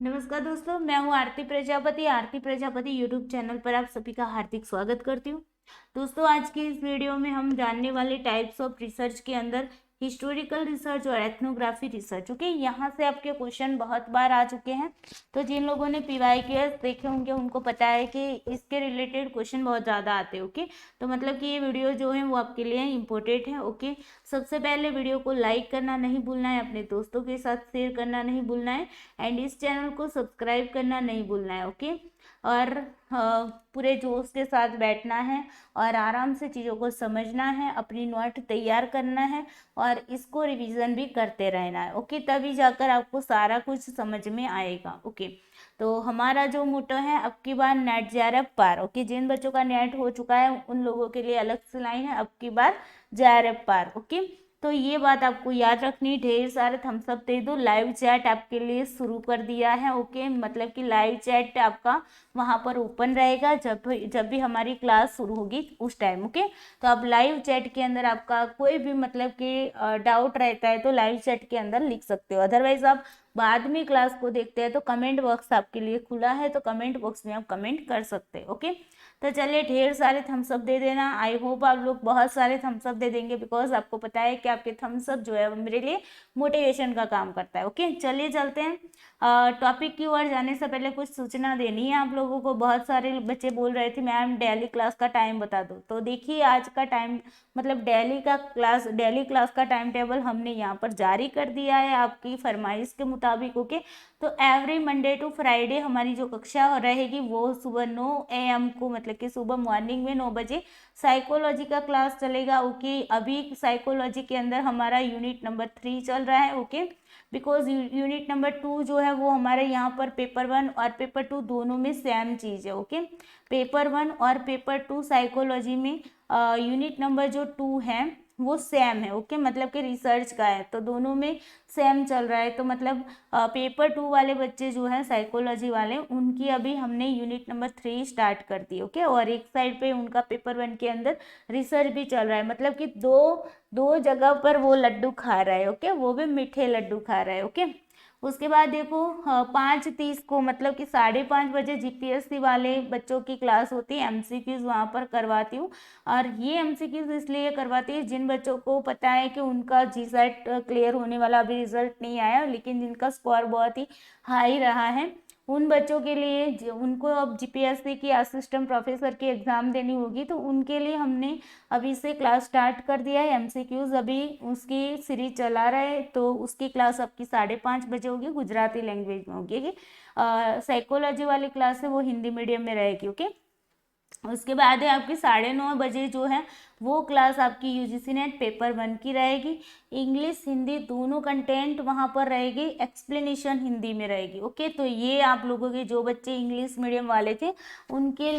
नमस्कार दोस्तों, मैं हूं आरती प्रजापति यूट्यूब चैनल पर आप सभी का हार्दिक स्वागत करती हूं। दोस्तों, आज की इस वीडियो में हम जानने वाले टाइप्स ऑफ रिसर्च के अंदर हिस्टोरिकल रिसर्च और एथनोग्राफी रिसर्च। ओके, यहाँ से आपके क्वेश्चन बहुत बार आ चुके हैं, तो जिन लोगों ने पीवाईक्यूएस देखे होंगे उनको पता है कि इसके रिलेटेड क्वेश्चन बहुत ज़्यादा आते हैं। ओके, तो मतलब कि ये वीडियो जो है वो आपके लिए इम्पोर्टेंट है। ओके, सबसे पहले वीडियो को लाइक करना नहीं भूलना है, अपने दोस्तों के साथ शेयर करना नहीं भूलना है एंड इस चैनल को सब्सक्राइब करना नहीं भूलना है। ओके, और पूरे जोश के साथ बैठना है और आराम से चीज़ों को समझना है, अपनी नोट तैयार करना है और इसको रिवीजन भी करते रहना है। ओके, तभी जाकर आपको सारा कुछ समझ में आएगा। ओके, तो हमारा जो मोटो है, अब की बार नेट जेआरएफ पार। ओके, जिन बच्चों का नेट हो चुका है उन लोगों के लिए अलग से लाइन है, अब की बार जेआरएफ पार। ओके, तो ये बात आपको याद रखनी। ढेर सारे थम्स अप दे दो। लाइव चैट आपके लिए शुरू कर दिया है। ओके, मतलब कि लाइव चैट आपका वहाँ पर ओपन रहेगा जब भी हमारी क्लास शुरू होगी उस टाइम। ओके, तो आप लाइव चैट के अंदर आपका कोई भी मतलब कि डाउट रहता है तो लाइव चैट के अंदर लिख सकते हो। अदरवाइज आप बाद में क्लास को देखते हैं तो कमेंट बॉक्स आपके लिए खुला है, तो कमेंट बॉक्स में आप कमेंट कर सकते हैं। ओके, तो चलिए ढेर सारे थम्स अप दे देना। आई होप आप लोग बहुत सारे थम्स अप दे देंगे, बिकॉज आपको पता है कि आपके थम्स अप जो है वो मेरे लिए मोटिवेशन का काम करता है। ओके, चलिए चलते हैं। टॉपिक की ओर जाने से पहले कुछ सूचना देनी है आप लोगों को। बहुत सारे बच्चे बोल रहे थे मैम डेली क्लास का टाइम बता दो, तो देखिए आज का टाइम मतलब डेली क्लास का टाइम टेबल हमने यहाँ पर जारी कर दिया है आपकी फरमाइश के मुताबिक। ओके, तो एवरी मंडे टू फ्राइडे हमारी जो कक्षा रहेगी वो सुबह 9 AM को, मतलब कि सुबह मॉर्निंग में 9 बजे साइकोलॉजी का क्लास चलेगा। ओके, अभी साइकोलॉजी के अंदर हमारा यूनिट नंबर 3 चल रहा है। ओके, बिकॉज यूनिट नंबर 2 जो है वो हमारे यहाँ पर पेपर 1 और पेपर 2 दोनों में सेम चीज़ है। ओके, पेपर 1 और पेपर 2 साइकोलॉजी में यूनिट नंबर जो 2 है वो सेम है। ओके, मतलब कि रिसर्च का है, तो दोनों में सेम चल रहा है। तो मतलब पेपर 2 वाले बच्चे जो है साइकोलॉजी वाले, उनकी अभी हमने यूनिट नंबर 3 स्टार्ट कर दी। ओके, और एक साइड पे उनका पेपर 1 के अंदर रिसर्च भी चल रहा है, मतलब कि दो दो जगह पर वो लड्डू खा रहा है। ओके, वो भी मीठे लड्डू खा रहा है। ओके, उसके बाद देखो 5:30 को मतलब कि 5:30 बजे जीपीएससी वाले बच्चों की क्लास होती है। एमसीक्यूज वहाँ पर करवाती हूँ, और ये एमसीक्यूज इसलिए करवाती है जिन बच्चों को पता है कि उनका जीसेट क्लियर होने वाला अभी रिजल्ट नहीं आया, लेकिन जिनका स्कोर बहुत ही हाई रहा है, उन बच्चों के लिए उनको अब जीपीएससी की असिस्टेंट प्रोफेसर की एग्ज़ाम देनी होगी, तो उनके लिए हमने अभी से क्लास स्टार्ट कर दिया है। एमसीक्यूज अभी उसकी सीरीज चला रहा है, तो उसकी क्लास आपकी 5:30 बजे होगी, गुजराती लैंग्वेज में होगी। साइकोलॉजी वाली क्लास है वो हिंदी मीडियम में रहेगी। ओके, उसके बाद है आपकी 9:30 बजे जो है वो क्लास आपकी यूजीसी नेट पेपर 1 की रहेगी। इंग्लिश हिंदी दोनों कंटेंट वहाँ पर रहेगी, एक्सप्लेनेशन हिंदी में रहेगी। ओके, तो ये आप लोगों के जो बच्चे इंग्लिश मीडियम वाले थे उनके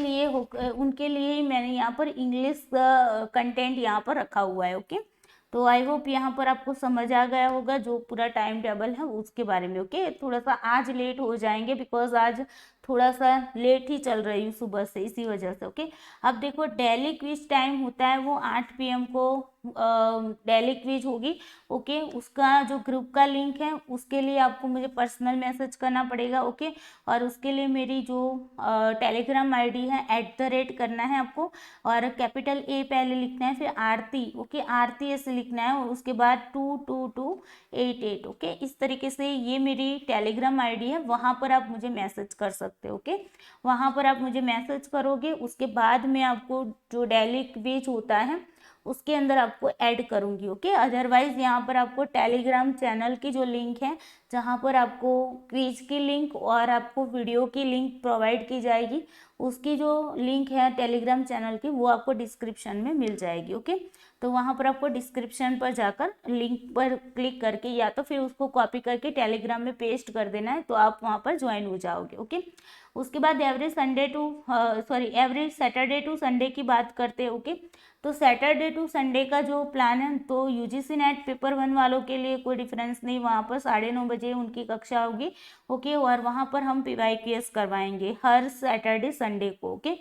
लिए ही मैंने यहाँ पर इंग्लिश कंटेंट यहाँ पर रखा हुआ है। ओके, तो आई होप यहाँ पर आपको समझ आ गया होगा जो पूरा टाइम टेबल है उसके बारे में। ओके, थोड़ा सा आज लेट हो जाएंगे बिकॉज आज थोड़ा सा लेट ही चल रही हूँ सुबह से, इसी वजह से। ओके, अब देखो डेली क्विज टाइम होता है वो 8 PM को डेली क्विज होगी। ओके, उसका जो ग्रुप का लिंक है उसके लिए आपको मुझे पर्सनल मैसेज करना पड़ेगा। ओके, और उसके लिए मेरी जो टेलीग्राम आईडी है @ करना है आपको, और कैपिटल A पहले लिखना है, फिर आरती। ओके, आरती ऐसे लिखना है, और उसके बाद 22288। ओके, इस तरीके से ये मेरी टेलीग्राम आईडी है, वहाँ पर आप मुझे मैसेज कर सकते हो। ओके, वहाँ पर आप मुझे मैसेज करोगे, उसके बाद मैं आपको जो डेली क्विज होता है उसके अंदर आपको ऐड करूँगी। ओके, अदरवाइज यहाँ पर आपको टेलीग्राम चैनल की जो लिंक है, जहाँ पर आपको क्विज की लिंक और आपको वीडियो की लिंक प्रोवाइड की जाएगी, उसकी जो लिंक है टेलीग्राम चैनल की वो आपको डिस्क्रिप्शन में मिल जाएगी। ओके, तो वहाँ पर आपको डिस्क्रिप्शन पर जाकर लिंक पर क्लिक करके या तो फिर उसको कॉपी करके टेलीग्राम में पेस्ट कर देना है, तो आप वहाँ पर ज्वाइन हो जाओगे। ओके, उसके बाद एवरी सैटरडे टू संडे की बात करते हैं। ओके, तो सैटरडे टू संडे का जो प्लान है, तो यूजीसी नेट पेपर 1 वालों के लिए कोई डिफरेंस नहीं, वहाँ पर 9:30 बजे उनकी कक्षा होगी। ओके, और वहाँ पर हम पीवाईक्यूएस करवाएंगे हर सैटरडे संडे को। ओके,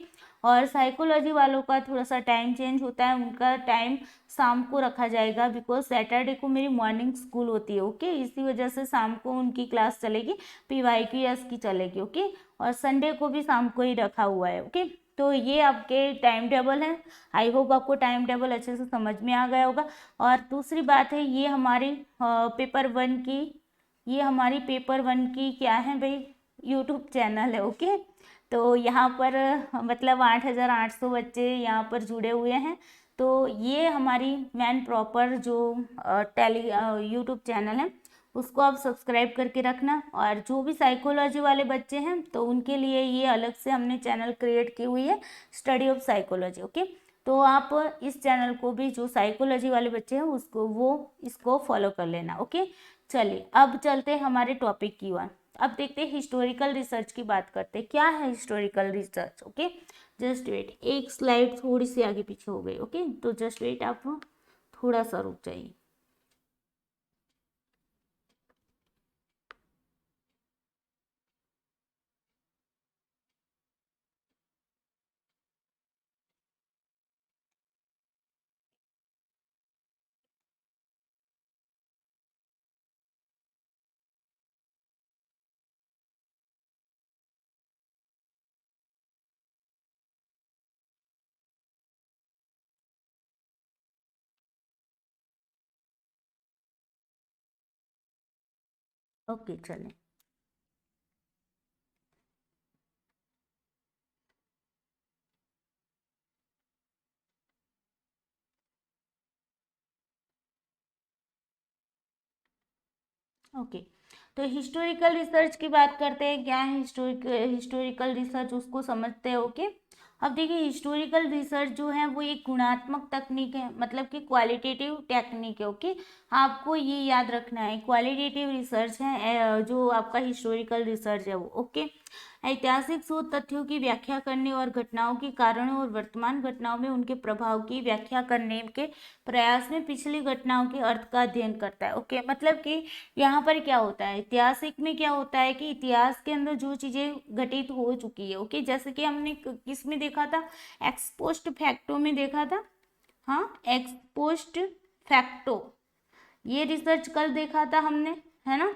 और साइकोलॉजी वालों का थोड़ा सा टाइम चेंज होता है, उनका टाइम शाम को रखा जाएगा, बिकॉज सैटरडे को मेरी मॉर्निंग स्कूल होती है। ओके, इसी वजह से शाम को उनकी क्लास चलेगी, PYQS की चलेगी। ओके, और संडे को भी शाम को ही रखा हुआ है। ओके, तो ये आपके टाइम टेबल है। आई होप आपको टाइम टेबल अच्छे से समझ में आ गया होगा। और दूसरी बात है, ये हमारी पेपर वन की क्या है भाई, यूट्यूब चैनल है। ओके, तो यहाँ पर मतलब 8,800 बच्चे यहाँ पर जुड़े हुए हैं। तो ये हमारी मैन प्रॉपर जो यूट्यूब चैनल है, उसको आप सब्सक्राइब करके रखना। और जो भी साइकोलॉजी वाले बच्चे हैं, तो उनके लिए ये अलग से हमने चैनल क्रिएट की हुई है, स्टडी ऑफ साइकोलॉजी। ओके, तो आप इस चैनल को भी, जो साइकोलॉजी वाले बच्चे हैं इसको फॉलो कर लेना। ओके, चलिए अब चलते हैं हमारे टॉपिक की ओर। अब देखते हैं हिस्टोरिकल रिसर्च की बात करते हैं। क्या है historical research? Okay, just wait, एक स्लाइड थोड़ी सी आगे पीछे हो गई। ओके, तो जस्ट वेट, आप थोड़ा सा रुक जाइए। ओके, चलें। ओके, तो हिस्टोरिकल रिसर्च की बात करते हैं। क्या है हिस्टोरिकल रिसर्च, उसको समझते हैं। ओके, अब देखिए, हिस्टोरिकल रिसर्च जो है वो एक गुणात्मक तकनीक है, मतलब कि क्वालिटेटिव टेक्निक है। ओके, आपको ये याद रखना है, क्वालिटेटिव रिसर्च है जो आपका हिस्टोरिकल रिसर्च है वो। ओके, ऐतिहासिक शोध तथ्यों की व्याख्या करने और घटनाओं के कारणों और वर्तमान घटनाओं में उनके प्रभाव की व्याख्या करने के प्रयास में पिछली घटनाओं के अर्थ का अध्ययन करता है। ओके, मतलब कि यहाँ पर क्या होता है, ऐतिहासिक में क्या होता है कि इतिहास के अंदर जो चीजें घटित हो चुकी है। ओके, जैसे कि हमने किस में देखा था, एक्सपोस्ट फैक्टो में देखा था। हाँ, एक्सपोस्ट फैक्टो, ये रिसर्च कल देखा था हमने, है ना।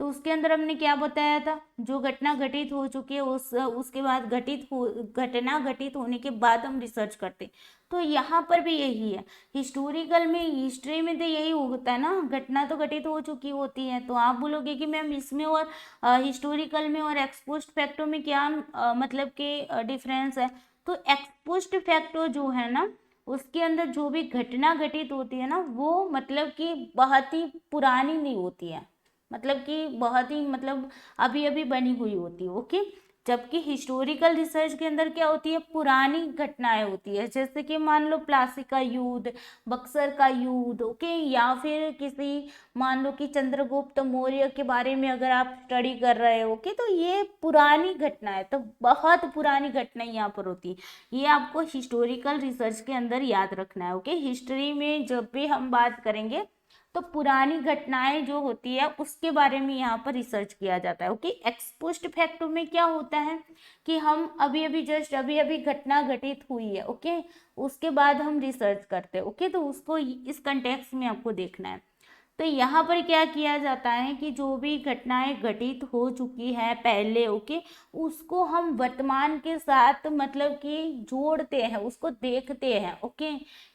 तो उसके अंदर हमने क्या बताया था, जो घटना घटित हो चुकी है उसके बाद घटना घटित होने के बाद हम रिसर्च करते। तो यहाँ पर भी यही है, हिस्टोरिकल में, हिस्ट्री में तो यही होता है ना, घटना तो घटित हो चुकी होती है। तो आप बोलोगे कि मैम इसमें और हिस्टोरिकल में और एक्सपोस्ट फैक्टो में क्या मतलब कि डिफरेंस है। तो एक्सपोस्ट फैक्टो जो है ना, उसके अंदर जो भी घटना घटित होती है ना, वो मतलब कि बहुत ही पुरानी नहीं होती है, मतलब कि बहुत ही मतलब अभी अभी बनी हुई होती है। ओके, जबकि हिस्टोरिकल रिसर्च के अंदर क्या होती है, पुरानी घटनाएं होती है। जैसे कि मान लो प्लासी का युद्ध, बक्सर का युद्ध। ओके, या फिर किसी, मान लो कि चंद्रगुप्त मौर्य के बारे में अगर आप स्टडी कर रहे हो। ओके, तो ये पुरानी घटना है, तो बहुत पुरानी घटना यहाँ पर होती है। ये आपको हिस्टोरिकल रिसर्च के अंदर याद रखना है। ओके, हिस्ट्री में जब भी हम बात करेंगे, तो पुरानी घटनाएं जो होती है उसके बारे में यहाँ पर रिसर्च किया जाता है। ओके, एक्सपोस्ट फैक्टो में क्या होता है कि हम अभी अभी जस्ट अभी अभी घटना घटित हुई है। ओके, उसके बाद हम रिसर्च करते हैं। ओके, तो उसको इस कंटेक्स्ट में आपको देखना है। तो यहाँ पर क्या किया जाता है कि जो भी घटनाएं घटित हो चुकी है पहले। ओके, उसको हम वर्तमान के साथ मतलब कि जोड़ते हैं, उसको देखते हैं। ओके,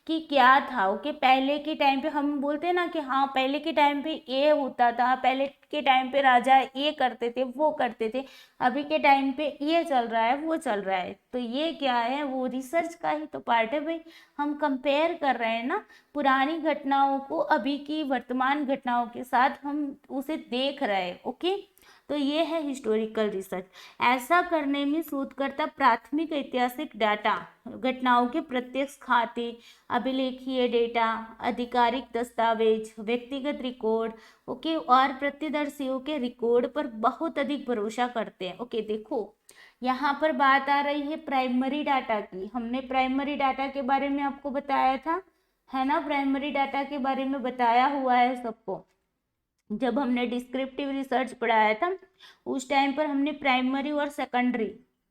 कि क्या था। ओके, पहले के टाइम पे हम बोलते हैं ना कि हाँ, पहले के टाइम पे ये होता था, पहले के टाइम पे राजा ये करते थे, वो करते थे, अभी के टाइम पे ये चल रहा है, वो चल रहा है। तो ये क्या है, वो रिसर्च का ही तो पार्ट है भाई। हम कंपेयर कर रहे हैं ना पुरानी घटनाओं को अभी की वर्तमान घटनाओं के साथ, हम उसे देख रहे हैं। ओके, तो ये है हिस्टोरिकल रिसर्च। ऐसा करने में शोधकर्ता प्राथमिक ऐतिहासिक डाटा, घटनाओं के प्रत्यक्ष खाते, अभिलेखीय डेटा, आधिकारिक दस्तावेज, व्यक्तिगत रिकॉर्ड, ओके, और प्रत्यदर्शियों के रिकॉर्ड पर बहुत अधिक भरोसा करते हैं। ओके, देखो यहाँ पर बात आ रही है प्राइमरी डाटा की। हमने प्राइमरी डाटा के बारे में आपको बताया था, है ना, प्राइमरी डाटा के बारे में बताया हुआ है सबको। जब हमने डिस्क्रिप्टिव रिसर्च पढ़ाया था, उस टाइम पर हमने प्राइमरी और सेकेंडरी,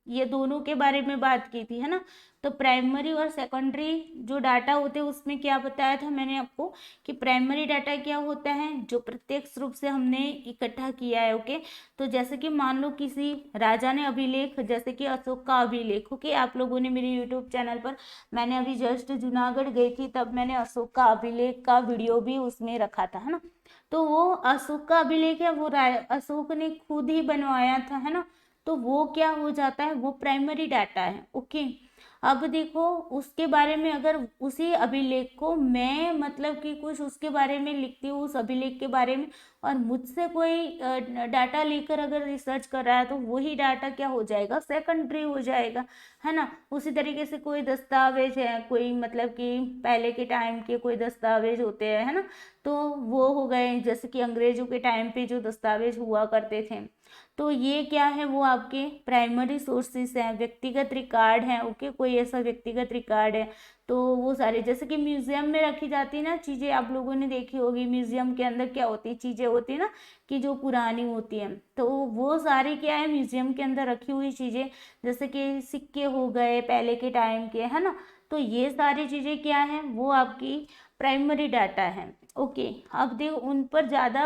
ये दोनों के बारे में बात की थी, है ना। तो प्राइमरी और सेकेंडरी जो डाटा होते हैं उसमें क्या बताया था मैंने आपको कि प्राइमरी डाटा क्या होता है, जो प्रत्यक्ष रूप से हमने इकट्ठा किया है। ओके, तो जैसे कि मान लो किसी राजा ने अभिलेख, जैसे कि अशोक का अभिलेख। ओके, आप लोगों ने मेरे यूट्यूब चैनल पर, मैंने अभी जस्ट जूनागढ़ गई थी तब मैंने अशोक का अभिलेख का वीडियो भी उसमें रखा था, है ना। तो वो अशोक का अभिलेख है, वो अशोक ने खुद ही बनवाया था, है ना। तो वो क्या हो जाता है, वो प्राइमरी डाटा है। ओके, अब देखो उसके बारे में, अगर उसी अभिलेख को मैं मतलब कि कुछ उसके बारे में लिखती हूँ, उस अभिलेख के बारे में, और मुझसे कोई डाटा लेकर अगर रिसर्च कर रहा है तो वही डाटा क्या हो जाएगा, सेकेंडरी हो जाएगा, है ना। उसी तरीके से कोई दस्तावेज है, कोई मतलब कि पहले के टाइम के कोई दस्तावेज होते हैं, है ना, तो वो हो गए, जैसे कि अंग्रेजों के टाइम पे जो दस्तावेज हुआ करते थे, तो ये क्या है, वो आपके प्राइमरी सोर्सेस हैं, व्यक्तिगत रिकॉर्ड हैं। ओके, कोई ऐसा व्यक्तिगत रिकॉर्ड है तो वो सारे, जैसे कि म्यूजियम में रखी जाती है ना चीज़ें, आप लोगों ने देखी होगी, म्यूजियम के अंदर क्या होती है, चीज़ें होती है ना कि जो पुरानी होती हैं, तो वो सारी क्या है, म्यूजियम के अंदर रखी हुई चीज़ें, जैसे कि सिक्के हो गए पहले के टाइम के, है ना। तो ये सारी चीज़ें क्या है, वो आपकी प्राइमरी डाटा है। ओके, अब देखो उन पर ज़्यादा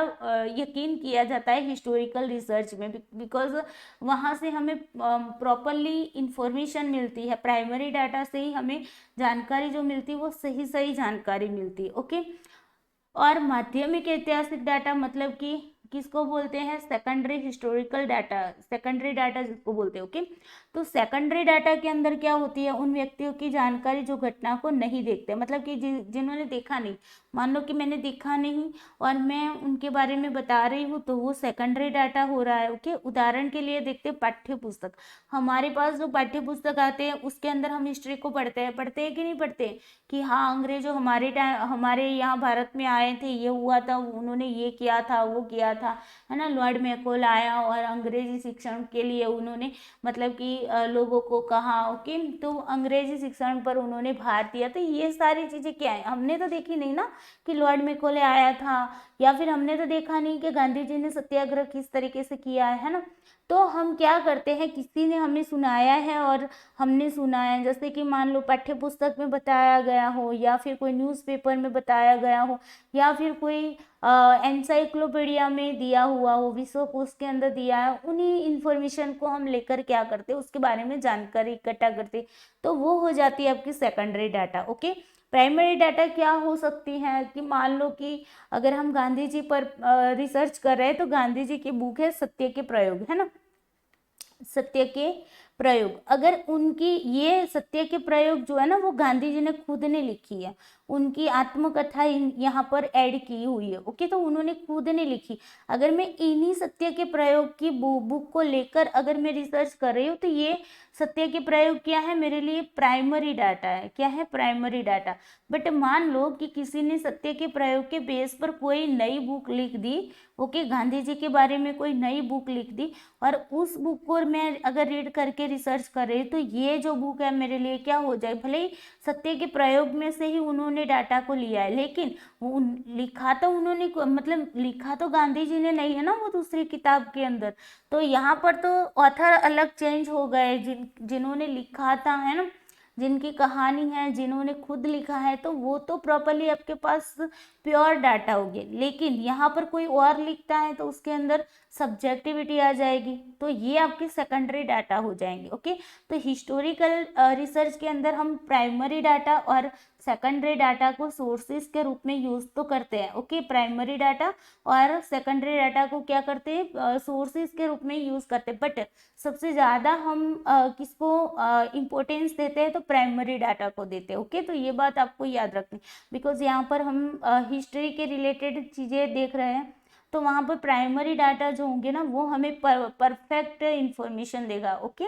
यकीन किया जाता है हिस्टोरिकल रिसर्च में, बिकॉज वहाँ से हमें प्रॉपरली इंफॉर्मेशन मिलती है, प्राइमरी डाटा से ही हमें जानकारी जो मिलती है वो सही सही जानकारी मिलती है। ओके, और माध्यमिक ऐतिहासिक डाटा मतलब कि किसको बोलते हैं, secondary historical data, secondary data जिसको बोलते हैं। ओके, तो सेकेंडरी डाटा के अंदर क्या होती है, उन व्यक्तियों की जानकारी जो घटना को नहीं देखते, मतलब कि जिन्होंने देखा नहीं, मान लो कि मैंने देखा नहीं और मैं उनके बारे में बता रही हूँ, तो वो सेकेंडरी डाटा हो रहा है। ओके, उदाहरण के लिए देखते पाठ्य पुस्तक, हमारे पास जो पाठ्य पुस्तक आते हैं उसके अंदर हम हिस्ट्री को पढ़ते हैं कि नहीं पढ़ते, कि हाँ अंग्रेजों हमारे टाइम, हमारे यहाँ भारत में आए थे, ये हुआ था, उन्होंने ये किया था, वो किया था, है ना। लॉर्ड मैकॉले आया और अंग्रेजी शिक्षण के लिए उन्होंने मतलब कि लोगों को कहा। ओके, तो अंग्रेजी शिक्षण पर उन्होंने भार दिया। तो ये सारी चीज़ें क्या है, हमने तो देखी नहीं ना कि लॉर्ड मैकॉले आया था, या फिर हमने तो देखा नहीं कि गांधी जी ने सत्याग्रह किस तरीके से किया है ना। तो हम क्या करते हैं, किसी ने हमें सुनाया है और हमने सुना है, जैसे कि मान लो पाठ्य पुस्तक में बताया गया हो, या फिर कोई न्यूज़पेपर में बताया गया हो, या फिर कोई एनसाइक्लोपीडिया में दिया हुआ हो, विश्वकोश के अंदर दिया है, उन्हीं इंफॉर्मेशन को हम लेकर क्या करते, उसके बारे में जानकारी इकट्ठा करते, तो वो हो जाती है आपकी secondary data. Okay, primary data क्या हो सकती है कि मान लो कि अगर हम गांधी जी पर रिसर्च कर रहे हैं, तो गांधी जी की बुक है सत्य के प्रयोग, है ना, सत्य के प्रयोग, अगर उनकी ये सत्य के प्रयोग जो है ना वो गांधी जी ने खुद ने लिखी है, उनकी आत्मकथा यहाँ पर ऐड की हुई है। ओके, तो उन्होंने खुद ने लिखी, अगर मैं इन्हीं सत्य के प्रयोग की बुक को लेकर अगर मैं रिसर्च कर रही हूँ, तो ये सत्य के प्रयोग क्या है, मेरे लिए प्राइमरी डाटा है। क्या है, प्राइमरी डाटा। बट मान लो कि किसी ने सत्य के प्रयोग के बेस पर कोई नई बुक लिख दी, ओके, गांधी जी के बारे में कोई नई बुक लिख दी, और उस बुक को मैं अगर रीड करके रिसर्च कर रही, तो ये जो बुक है मेरे लिए क्या हो जाए, भले ही सत्य के प्रयोग में से ही उन्होंने डाटा को लिया है, लेकिन लिखा तो उन्होंने, मतलब लिखा तो गांधी जी ने नहीं है ना वो दूसरी किताब के अंदर। तो यहाँ पर तो ऑथर अलग चेंज हो गए, जिन्होंने लिखा था, है ना, जिनकी कहानी है, जिन्होंने खुद लिखा है, तो वो तो प्रॉपरली आपके पास प्योर डाटा होगी। लेकिन यहाँ पर कोई और लिखता है तो उसके अंदर सब्जेक्टिविटी आ जाएगी, तो ये आपके सेकेंडरी डाटा हो जाएंगे। ओके, तो हिस्टोरिकल रिसर्च के अंदर हम प्राइमरी डाटा और सेकेंडरी डाटा को सोर्सेज के रूप में यूज तो करते हैं। ओके, प्राइमरी डाटा और सेकेंडरी डाटा को क्या करते हैं, सोर्सेज के रूप में यूज करते हैं, बट सबसे ज़्यादा हम किसको इम्पोर्टेंस देते हैं, तो प्राइमरी डाटा को देते हैं। ओके, तो ये बात आपको याद रखनी, बिकॉज यहाँ पर हम हिस्ट्री के रिलेटेड चीज़ें देख रहे हैं, तो वहाँ पर प्राइमरी डाटा जो होंगे ना वो हमें परफेक्ट इंफॉर्मेशन देगा। ओके,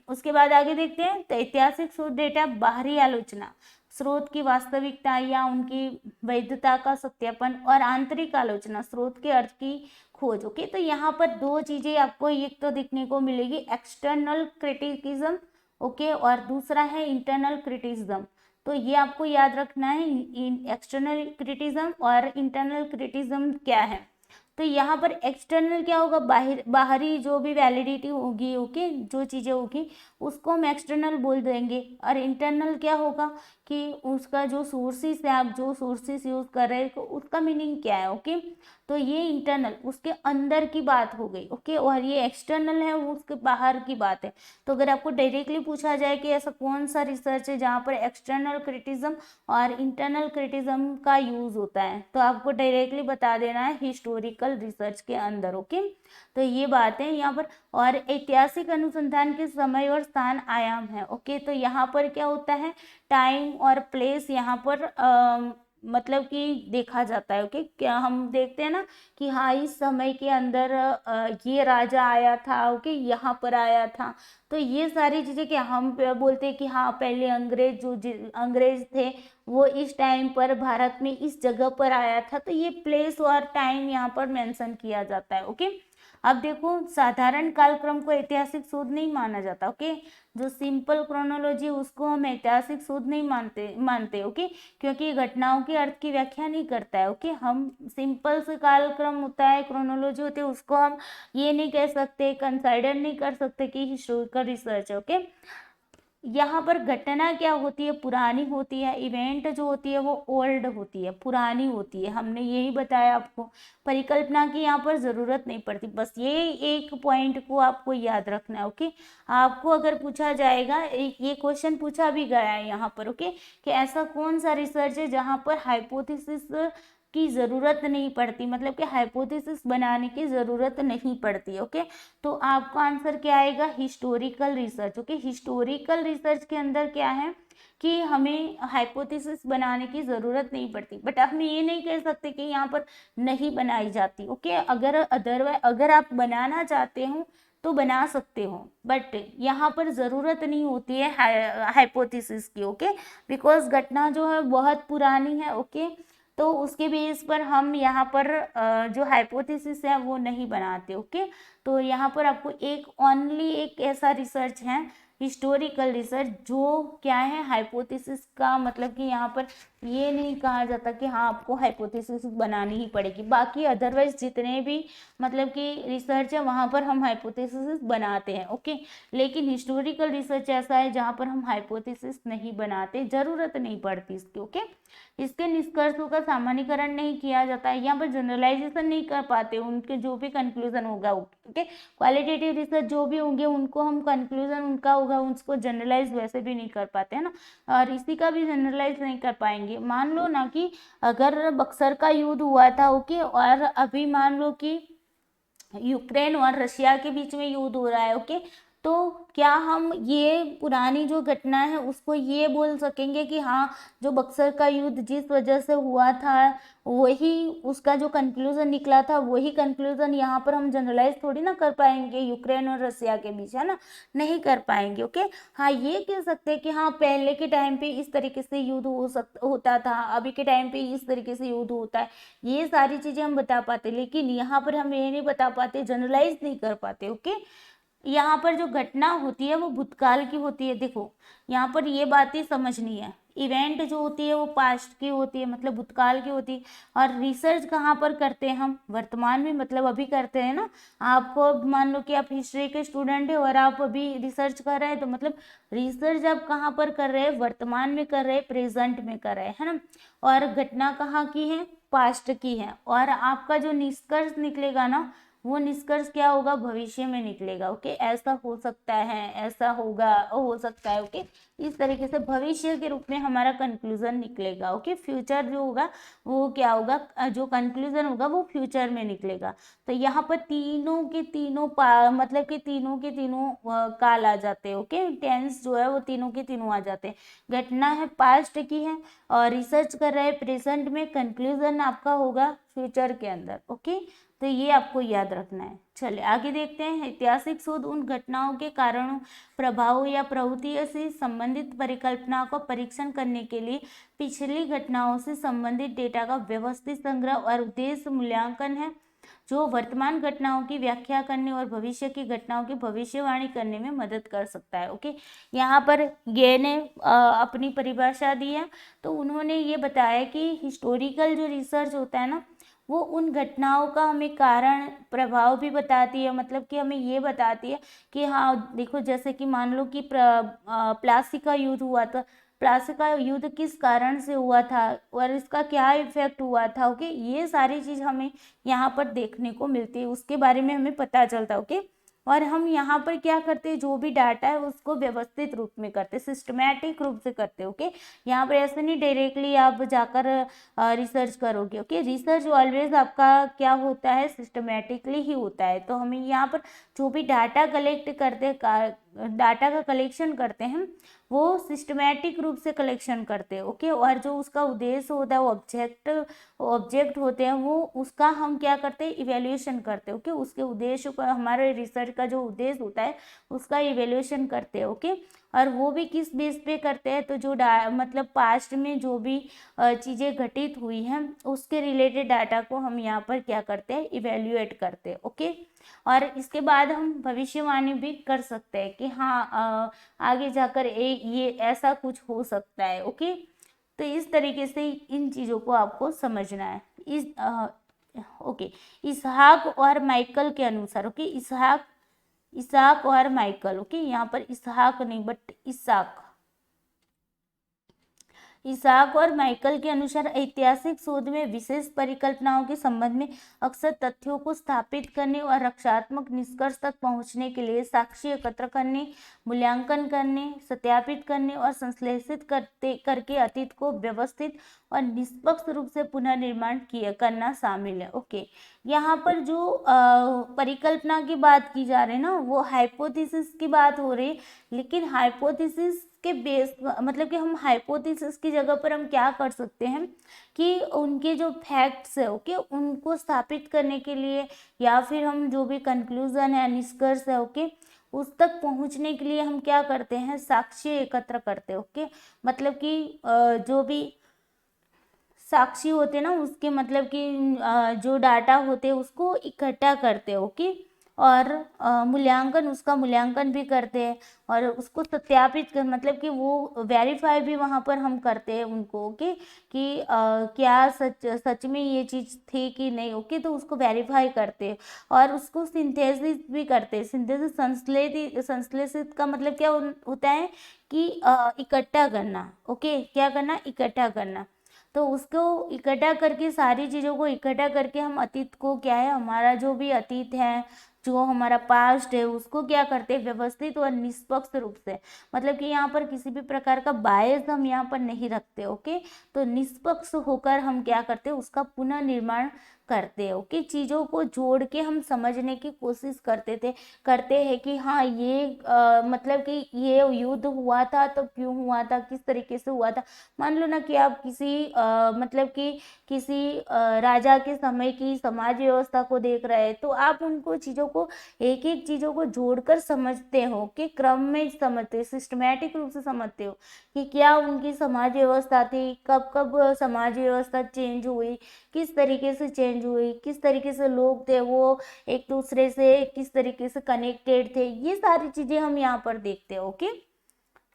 उसके बाद आगे देखते हैं, तो ऐतिहासिक स्रोत डेटा, बाहरी आलोचना, स्रोत की वास्तविकता या उनकी वैधता का सत्यापन, और आंतरिक आलोचना, स्रोत के अर्थ की खोज। ओके, तो यहाँ पर दो चीजें आपको एक तो देखने को मिलेगी, एक्सटर्नल क्रिटिसिज्म, ओके, और दूसरा है इंटरनल क्रिटिसिज्म। तो ये आपको याद रखना है, एक्सटर्नल क्रिटिसिज्म और इंटरनल क्रिटिसिज्म क्या है। तो यहाँ पर एक्सटर्नल क्या होगा, बाहरी जो भी वैलिडिटी होगी, ओके, जो चीज़ें होगी उसको हम एक्सटर्नल बोल देंगे। और इंटरनल क्या होगा कि उसका जो सोर्सेस है, आप जो सोर्सेस यूज कर रहे हैं उसका मीनिंग क्या है, ओके। तो ये इंटरनल उसके अंदर की बात हो गई, ओके, और ये एक्सटर्नल है वो उसके बाहर की बात है। तो अगर आपको डायरेक्टली पूछा जाए कि ऐसा कौन सा रिसर्च है जहाँ पर एक्सटर्नल क्रिटिज्म और इंटरनल क्रिटिज्म का यूज होता है, तो आपको डायरेक्टली बता देना है हिस्टोरिकल रिसर्च के अंदर, ओके। तो ये बात है यहाँ पर। और ऐतिहासिक अनुसंधान के समय और स्थान आयाम है, ओके। तो यहाँ पर क्या होता है, टाइम और प्लेस यहाँ पर मतलब कि देखा जाता है, ओके। क्या हम देखते हैं ना कि हाँ इस समय के अंदर ये राजा आया था, ओके, यहाँ पर आया था। तो ये सारी चीजें क्या हम बोलते हैं कि हाँ पहले अंग्रेज अंग्रेज थे वो इस टाइम पर भारत में इस जगह पर आया था, तो ये प्लेस और टाइम यहाँ पर मेंशन किया जाता है, ओके। अब देखो साधारण कालक्रम को ऐतिहासिक शोध नहीं माना जाता, ओके। जो सिंपल क्रोनोलॉजी उसको हम ऐतिहासिक शोध नहीं मानते, ओके, क्योंकि घटनाओं के अर्थ की व्याख्या नहीं करता है, ओके। हम सिंपल से कालक्रम होता है, क्रोनोलॉजी होती है, उसको हम ये नहीं कह सकते, कंसिडर नहीं कर सकते कि हिस्टोरिकल रिसर्च है, ओके। यहाँ पर घटना क्या होती है, पुरानी होती है। इवेंट जो होती है वो ओल्ड होती है, पुरानी होती है। हमने यही बताया आपको, परिकल्पना की यहाँ पर जरूरत नहीं पड़ती। बस ये एक पॉइंट को आपको याद रखना है, ओके। आपको अगर पूछा जाएगा, ये क्वेश्चन पूछा भी गया है यहाँ पर, ओके, कि ऐसा कौन सा रिसर्च है जहाँ पर हाइपोथेसिस की ज़रूरत नहीं पड़ती, मतलब कि हाइपोथेसिस बनाने की ज़रूरत नहीं पड़ती, ओके। तो आपका आंसर क्या आएगा, historical research, okay. Historical research के अंदर क्या है कि हमें हाइपोथेसिस बनाने की ज़रूरत नहीं पड़ती, बट हम ये नहीं कह सकते कि यहाँ पर नहीं बनाई जाती, ओके। अगर अदरवाइज अगर आप बनाना चाहते हो तो बना सकते हो, बट यहाँ पर ज़रूरत नहीं होती है हाइपोथेसिस की, ओके। बिकॉज घटना जो है बहुत पुरानी है, ओके। तो उसके बेस पर हम यहाँ पर जो हाइपोथेसिस है वो नहीं बनाते, ओके। तो यहाँ पर आपको ओनली एक ऐसा रिसर्च है हिस्टोरिकल रिसर्च जो क्या है हाइपोथेसिस का, मतलब कि यहाँ पर ये नहीं कहा जाता कि हाँ आपको हाइपोथेसिस बनानी ही पड़ेगी। बाकी अदरवाइज जितने भी मतलब कि रिसर्च है वहाँ पर हम हाइपोथेसिस बनाते हैं, ओके। लेकिन हिस्टोरिकल रिसर्च ऐसा है जहाँ पर हम हाइपोथेसिस नहीं बनाते, जरूरत नहीं पड़ती इसकी, ओके। इसके निष्कर्षों का सामान्यीकरण नहीं किया जाता है, यहाँ पर जनरलाइजेशन नहीं कर पाते, उनके जो भी कंक्लूजन होगा, ओके। क्वालिटेटिव रिसर्च जो भी होंगे उनको हम कंक्लूजन उनका होगा उसको जनरलाइज वैसे भी नहीं कर पाते हैं ना, और इसी का भी जनरलाइज नहीं कर पाएंगे। मान लो ना कि अगर बक्सर का युद्ध हुआ था, ओके, और अभी मान लो कि यूक्रेन और रशिया के बीच में युद्ध हो रहा है, ओके। तो क्या हम ये पुरानी जो घटना है उसको ये बोल सकेंगे कि हाँ जो बक्सर का युद्ध जिस वजह से हुआ था वही उसका जो कंक्लूजन निकला था वही कंक्लूजन यहाँ पर हम जनरलाइज थोड़ी ना कर पाएंगे यूक्रेन और रशिया के बीच, है ना, नहीं कर पाएंगे, ओके। हाँ ये कह सकते हैं कि हाँ पहले के टाइम पे इस तरीके से युद्ध होता था, अभी के टाइम पे इस तरीके से युद्ध होता है, ये सारी चीजें हम बता पाते, लेकिन यहाँ पर हम ये नहीं बता पाते, जनरलाइज नहीं कर पाते, ओके। यहाँ पर जो घटना होती है वो भूतकाल की होती है। देखो यहाँ पर ये बातें समझनी है, इवेंट जो होती है वो पास्ट की होती है, मतलब भूतकाल की होती है, और रिसर्च कहाँ पर करते हैं हम, वर्तमान में, मतलब अभी करते हैं ना। आपको मान लो कि आप हिस्ट्री के स्टूडेंट है और आप अभी रिसर्च कर रहे हैं, तो मतलब रिसर्च आप कहाँ पर कर रहे हैं, वर्तमान में कर रहे हैं, प्रेजेंट में कर रहे हैं, है ना। और घटना कहाँ की है, पास्ट की है, और आपका जो निष्कर्ष निकलेगा ना वो निष्कर्ष क्या होगा, भविष्य में निकलेगा, ओके। ऐसा हो सकता है, ऐसा होगा, हो सकता है, ओके। इस तरीके से भविष्य के रूप में हमारा कंक्लूजन निकलेगा, ओके। फ्यूचर जो होगा वो क्या होगा, जो कंक्लूजन होगा वो फ्यूचर में निकलेगा। तो यहाँ पर तीनों के तीनों मतलब कि तीनों के तीनों काल आ जाते हैं, ओके। टेंस जो है वो तीनों के तीनों आ जाते हैं। घटना है पास्ट की है और रिसर्च कर रहे हैं प्रेजेंट में, कंक्लूजन आपका होगा फ्यूचर के अंदर, ओके। तो ये आपको याद रखना है। चलिए आगे देखते हैं। ऐतिहासिक शोध उन घटनाओं के कारणों, प्रभावों या प्रवृत्तियों से संबंधित परिकल्पना को परीक्षण करने के लिए पिछली घटनाओं से संबंधित डेटा का व्यवस्थित संग्रह और उद्देश्य मूल्यांकन है, जो वर्तमान घटनाओं की व्याख्या करने और भविष्य की घटनाओं की भविष्यवाणी करने में मदद कर सकता है, ओके। यहाँ पर ये ने अपनी परिभाषा दी है, तो उन्होंने ये बताया कि हिस्टोरिकल जो रिसर्च होता है ना वो उन घटनाओं का हमें कारण प्रभाव भी बताती है, मतलब कि हमें ये बताती है कि हाँ देखो, जैसे कि मान लो कि प्लासी का युद्ध हुआ था, प्लासी का युद्ध किस कारण से हुआ था और इसका क्या इफेक्ट हुआ था। ओके, ये सारी चीज हमें यहाँ पर देखने को मिलती है, उसके बारे में हमें पता चलता है। ओके, और हम यहाँ पर क्या करते हैं, जो भी डाटा है उसको व्यवस्थित रूप में करते हैं, सिस्टमैटिक रूप से करते हैं। ओके, यहाँ पर ऐसे नहीं डायरेक्टली आप जाकर रिसर्च करोगे। ओके, रिसर्च ऑलवेज आपका क्या होता है, सिस्टमैटिकली ही होता है। तो हमें यहाँ पर जो भी डाटा कलेक्ट करते हैं, डाटा का कलेक्शन करते हैं, वो सिस्टमैटिक रूप से कलेक्शन करते हैं। ओके, और जो उसका उद्देश्य होता है, वो ऑब्जेक्ट होते हैं, वो उसका हम क्या करते हैं, इवेल्युएशन करते हैं। ओके, उसके उद्देश्य को, हमारे रिसर्च का जो उद्देश्य होता है उसका इवेल्युएशन करते हैं। ओके, और वो भी किस बेस पे करते हैं, तो जो मतलब पास्ट में जो भी चीज़ें घटित हुई हैं उसके रिलेटेड डाटा को हम यहाँ पर क्या करते हैं, इवेल्युएट करते हैं। ओके, और इसके बाद हम भविष्यवाणी भी कर सकते हैं कि हाँ आगे जाकर ये ऐसा कुछ हो सकता है। ओके, तो इस तरीके से इन चीज़ों को आपको समझना है। ओके, इसहाक और माइकल के अनुसार। ओके, इसहाक और माइकल। ओके, यहाँ पर इसहाक नहीं बट इसहाक और माइकल के अनुसार ऐतिहासिक शोध में विशेष परिकल्पनाओं के संबंध में अक्सर तथ्यों को स्थापित करने और रक्षात्मक निष्कर्ष तक पहुंचने के लिए साक्ष्य एकत्र करने, मूल्यांकन करने, सत्यापित करने और संश्लेषित करके अतीत को व्यवस्थित और निष्पक्ष रूप से पुनर्निर्माण करना शामिल है। ओके, यहाँ पर जो परिकल्पना की बात की जा रही है ना, वो हाइपोथेसिस की बात हो रही है, लेकिन हाइपोथेसिस के बेस, मतलब कि हम हाइपोथेसिस की जगह पर हम क्या कर सकते हैं कि उनके जो फैक्ट्स है, ओके, उनको स्थापित करने के लिए, या फिर हम जो भी कंक्लूजन है, निष्कर्ष है, ओके, उस तक पहुंचने के लिए हम क्या करते हैं, साक्ष्य एकत्र करते हैं। ओके, मतलब कि जो भी साक्षी होते हैं ना, उसके मतलब कि जो डाटा होते हैं उसको इकट्ठा करते हैं। ओके, और उसका मूल्यांकन भी करते हैं और उसको सत्यापित कर, मतलब कि वो वेरीफाई भी वहाँ पर हम करते हैं उनको। ओके, कि क्या सच में ये चीज़ थी कि नहीं। ओके, तो उसको वेरीफाई करते हैं और उसको सिंथेसिस भी करते हैं। सिंथेसिस, संश्लेषित का मतलब क्या होता है कि इकट्ठा करना। ओके, क्या करना, इकट्ठा करना। तो उसको इकट्ठा करके, सारी चीज़ों को इकट्ठा करके हम अतीत को क्या है, हमारा जो भी अतीत है, जो हमारा पास्ट है, उसको क्या करते हैं, व्यवस्थित और निष्पक्ष रूप से, मतलब कि यहाँ पर किसी भी प्रकार का बायस हम यहाँ पर नहीं रखते। ओके, तो निष्पक्ष होकर हम क्या करते हैं, उसका पुनर्निर्माण करते हैं। ओके, चीज़ों को जोड़ के हम समझने की कोशिश करते हैं कि हाँ ये मतलब कि ये युद्ध हुआ था तो क्यों हुआ था, किस तरीके से हुआ था। मान लो ना कि आप किसी मतलब कि किसी राजा के समय की समाज व्यवस्था को देख रहे हैं, तो आप उनको चीज़ों को, एक एक चीज़ों को जोड़कर समझते हो, कि क्रम में समझते हो, सिस्टमैटिक रूप से समझते हो कि क्या उनकी समाज व्यवस्था थी, कब कब समाज व्यवस्था चेंज हुई, किस तरीके से चेंज हुई, किस तरीके से लोग थे वो एक दूसरे से किस तरीके से कनेक्टेड थे, ये सारी चीज़ें हम यहाँ पर देखते हैं। ओके,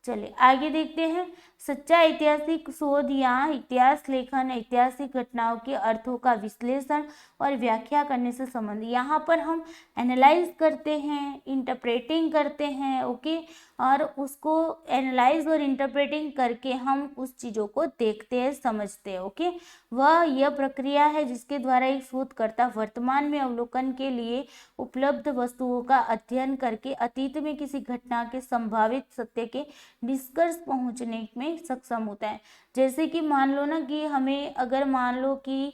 चलिए आगे देखते हैं। सच्चा ऐतिहासिक शोध या इतिहास लेखन ऐतिहासिक घटनाओं के अर्थों का विश्लेषण और व्याख्या करने से संबंधित। यहाँ पर हम एनालाइज करते हैं, इंटरप्रेटिंग करते हैं। ओके, और उसको एनालाइज और इंटरप्रेटिंग करके हम उस चीज़ों को देखते हैं, समझते हैं। ओके, वह यह प्रक्रिया है जिसके द्वारा एक शोधकर्ता वर्तमान में अवलोकन के लिए उपलब्ध वस्तुओं का अध्ययन करके अतीत में किसी घटना के संभावित सत्य के निष्कर्ष पहुंचने में सक्षम होता है। जैसे कि मान लो ना कि हमें, अगर मान लो कि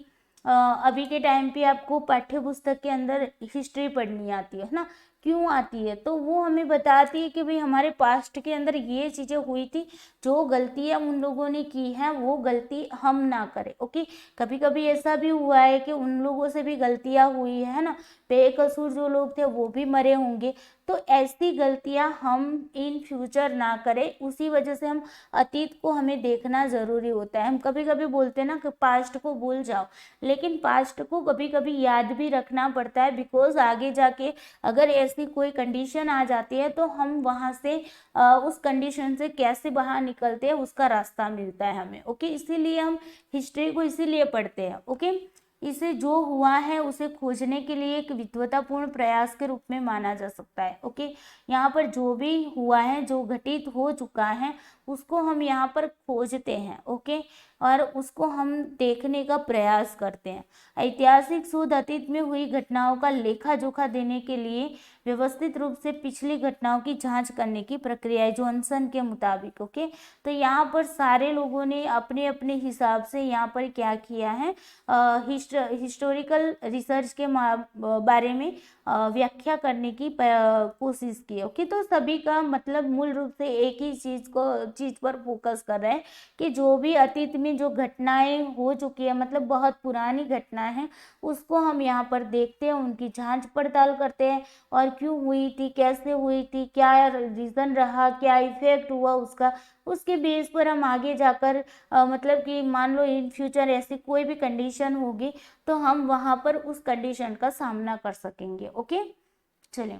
अभी के टाइम पे आपको पाठ्य पुस्तक के अंदर हिस्ट्री पढ़नी आती है ना, क्यों आती है, तो वो हमें बताती है कि भाई हमारे पास्ट के अंदर ये चीज़ें हुई थी, जो गलतियां उन लोगों ने की हैं वो गलती हम ना करें। ओके, कभी कभी ऐसा भी हुआ है कि उन लोगों से भी गलतियां हुई है ना, बेकसूर जो लोग थे वो भी मरे होंगे, तो ऐसी गलतियां हम इन फ्यूचर ना करें। उसी वजह से हम अतीत को हमें देखना ज़रूरी होता है। हम कभी कभी बोलते हैं ना कि पास्ट को भूल जाओ, लेकिन पास्ट को कभी कभी याद भी रखना पड़ता है, बिकॉज आगे जाके अगर ऐसी कोई कंडीशन आ जाती है तो हम वहाँ से उस कंडीशन से कैसे बाहर निकलते हैं उसका रास्ता मिलता है हमें। ओके, इसीलिए हम हिस्ट्री को इसीलिए पढ़ते हैं। ओके, इसे जो हुआ है उसे खोजने के लिए एक विद्वतापूर्ण प्रयास के रूप में माना जा सकता है। ओके, यहाँ पर जो भी हुआ है, जो घटित हो चुका है, उसको हम यहाँ पर खोजते हैं। ओके, और उसको हम देखने का प्रयास करते हैं। ऐतिहासिक शोध अतीत में हुई घटनाओं का लेखा जोखा देने के लिए व्यवस्थित रूप से पिछली घटनाओं की जांच करने की प्रक्रिया है, जॉनसन के मुताबिक। ओके, तो यहाँ पर सारे लोगों ने अपने अपने हिसाब से यहाँ पर क्या किया है, हिस्टोरिकल रिसर्च के बारे में व्याख्या करने की कोशिश की। ओके, तो सभी का मतलब मूल रूप से एक ही चीज पर फोकस कर रहे हैं कि जो भी अतीत में जो घटनाएं हो चुकी है, मतलब बहुत पुरानी घटना है, उसको हम यहाँ पर देखते हैं, उनकी जांच पड़ताल करते हैं, और क्यों हुई थी, कैसे हुई थी, क्या रीजन रहा, क्या इफेक्ट हुआ उसका, उसके बेस पर हम आगे जाकर मतलब कि मान लो इन फ्यूचर ऐसी कोई भी कंडीशन होगी तो हम वहां पर उस कंडीशन का सामना कर सकेंगे। ओके, चलिए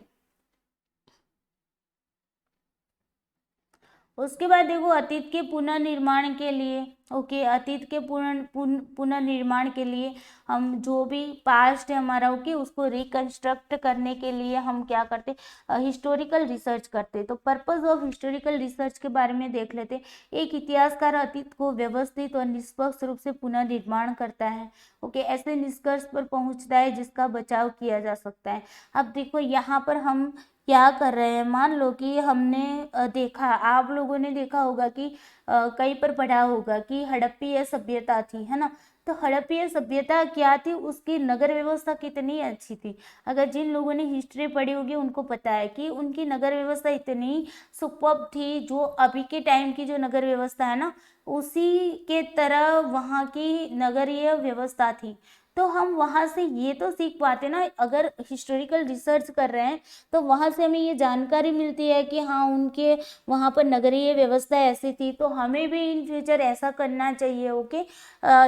उसके बाद देखो अतीत के पुनर्निर्माण के लिए। ओके, अतीत के पुनर्निर्माण के लिए हम जो भी पास्ट है हमारा, ओके, उसको रिकंस्ट्रक्ट करने के लिए हम क्या करते, हिस्टोरिकल रिसर्च करते। तो पर्पस ऑफ हिस्टोरिकल रिसर्च के बारे में देख लेते। एक इतिहासकार अतीत को व्यवस्थित और निष्पक्ष रूप से पुनर्निर्माण करता है। ओके, ऐसे निष्कर्ष पर पहुंचता है जिसका बचाव किया जा सकता है। अब देखो यहाँ पर हम क्या कर रहे हैं, मान लो कि हमने देखा, आप लोगों ने देखा होगा कि कहीं पर पढ़ा होगा कि हड़प्पीय सभ्यता थी, है ना। तो हड़प्पीय सभ्यता क्या थी, उसकी नगर व्यवस्था कितनी अच्छी थी। अगर जिन लोगों ने हिस्ट्री पढ़ी होगी उनको पता है कि उनकी नगर व्यवस्था इतनी सुपर्ब थी, जो अभी के टाइम की जो नगर व्यवस्था है ना, उसी के तरह वहाँ की नगरीय व्यवस्था थी। तो हम वहाँ से ये तो सीख पाते ना, अगर हिस्टोरिकल रिसर्च कर रहे हैं तो वहाँ से हमें ये जानकारी मिलती है कि हाँ उनके वहाँ पर नगरीय व्यवस्था ऐसी थी, तो हमें भी इन फ्यूचर ऐसा करना चाहिए। ओके,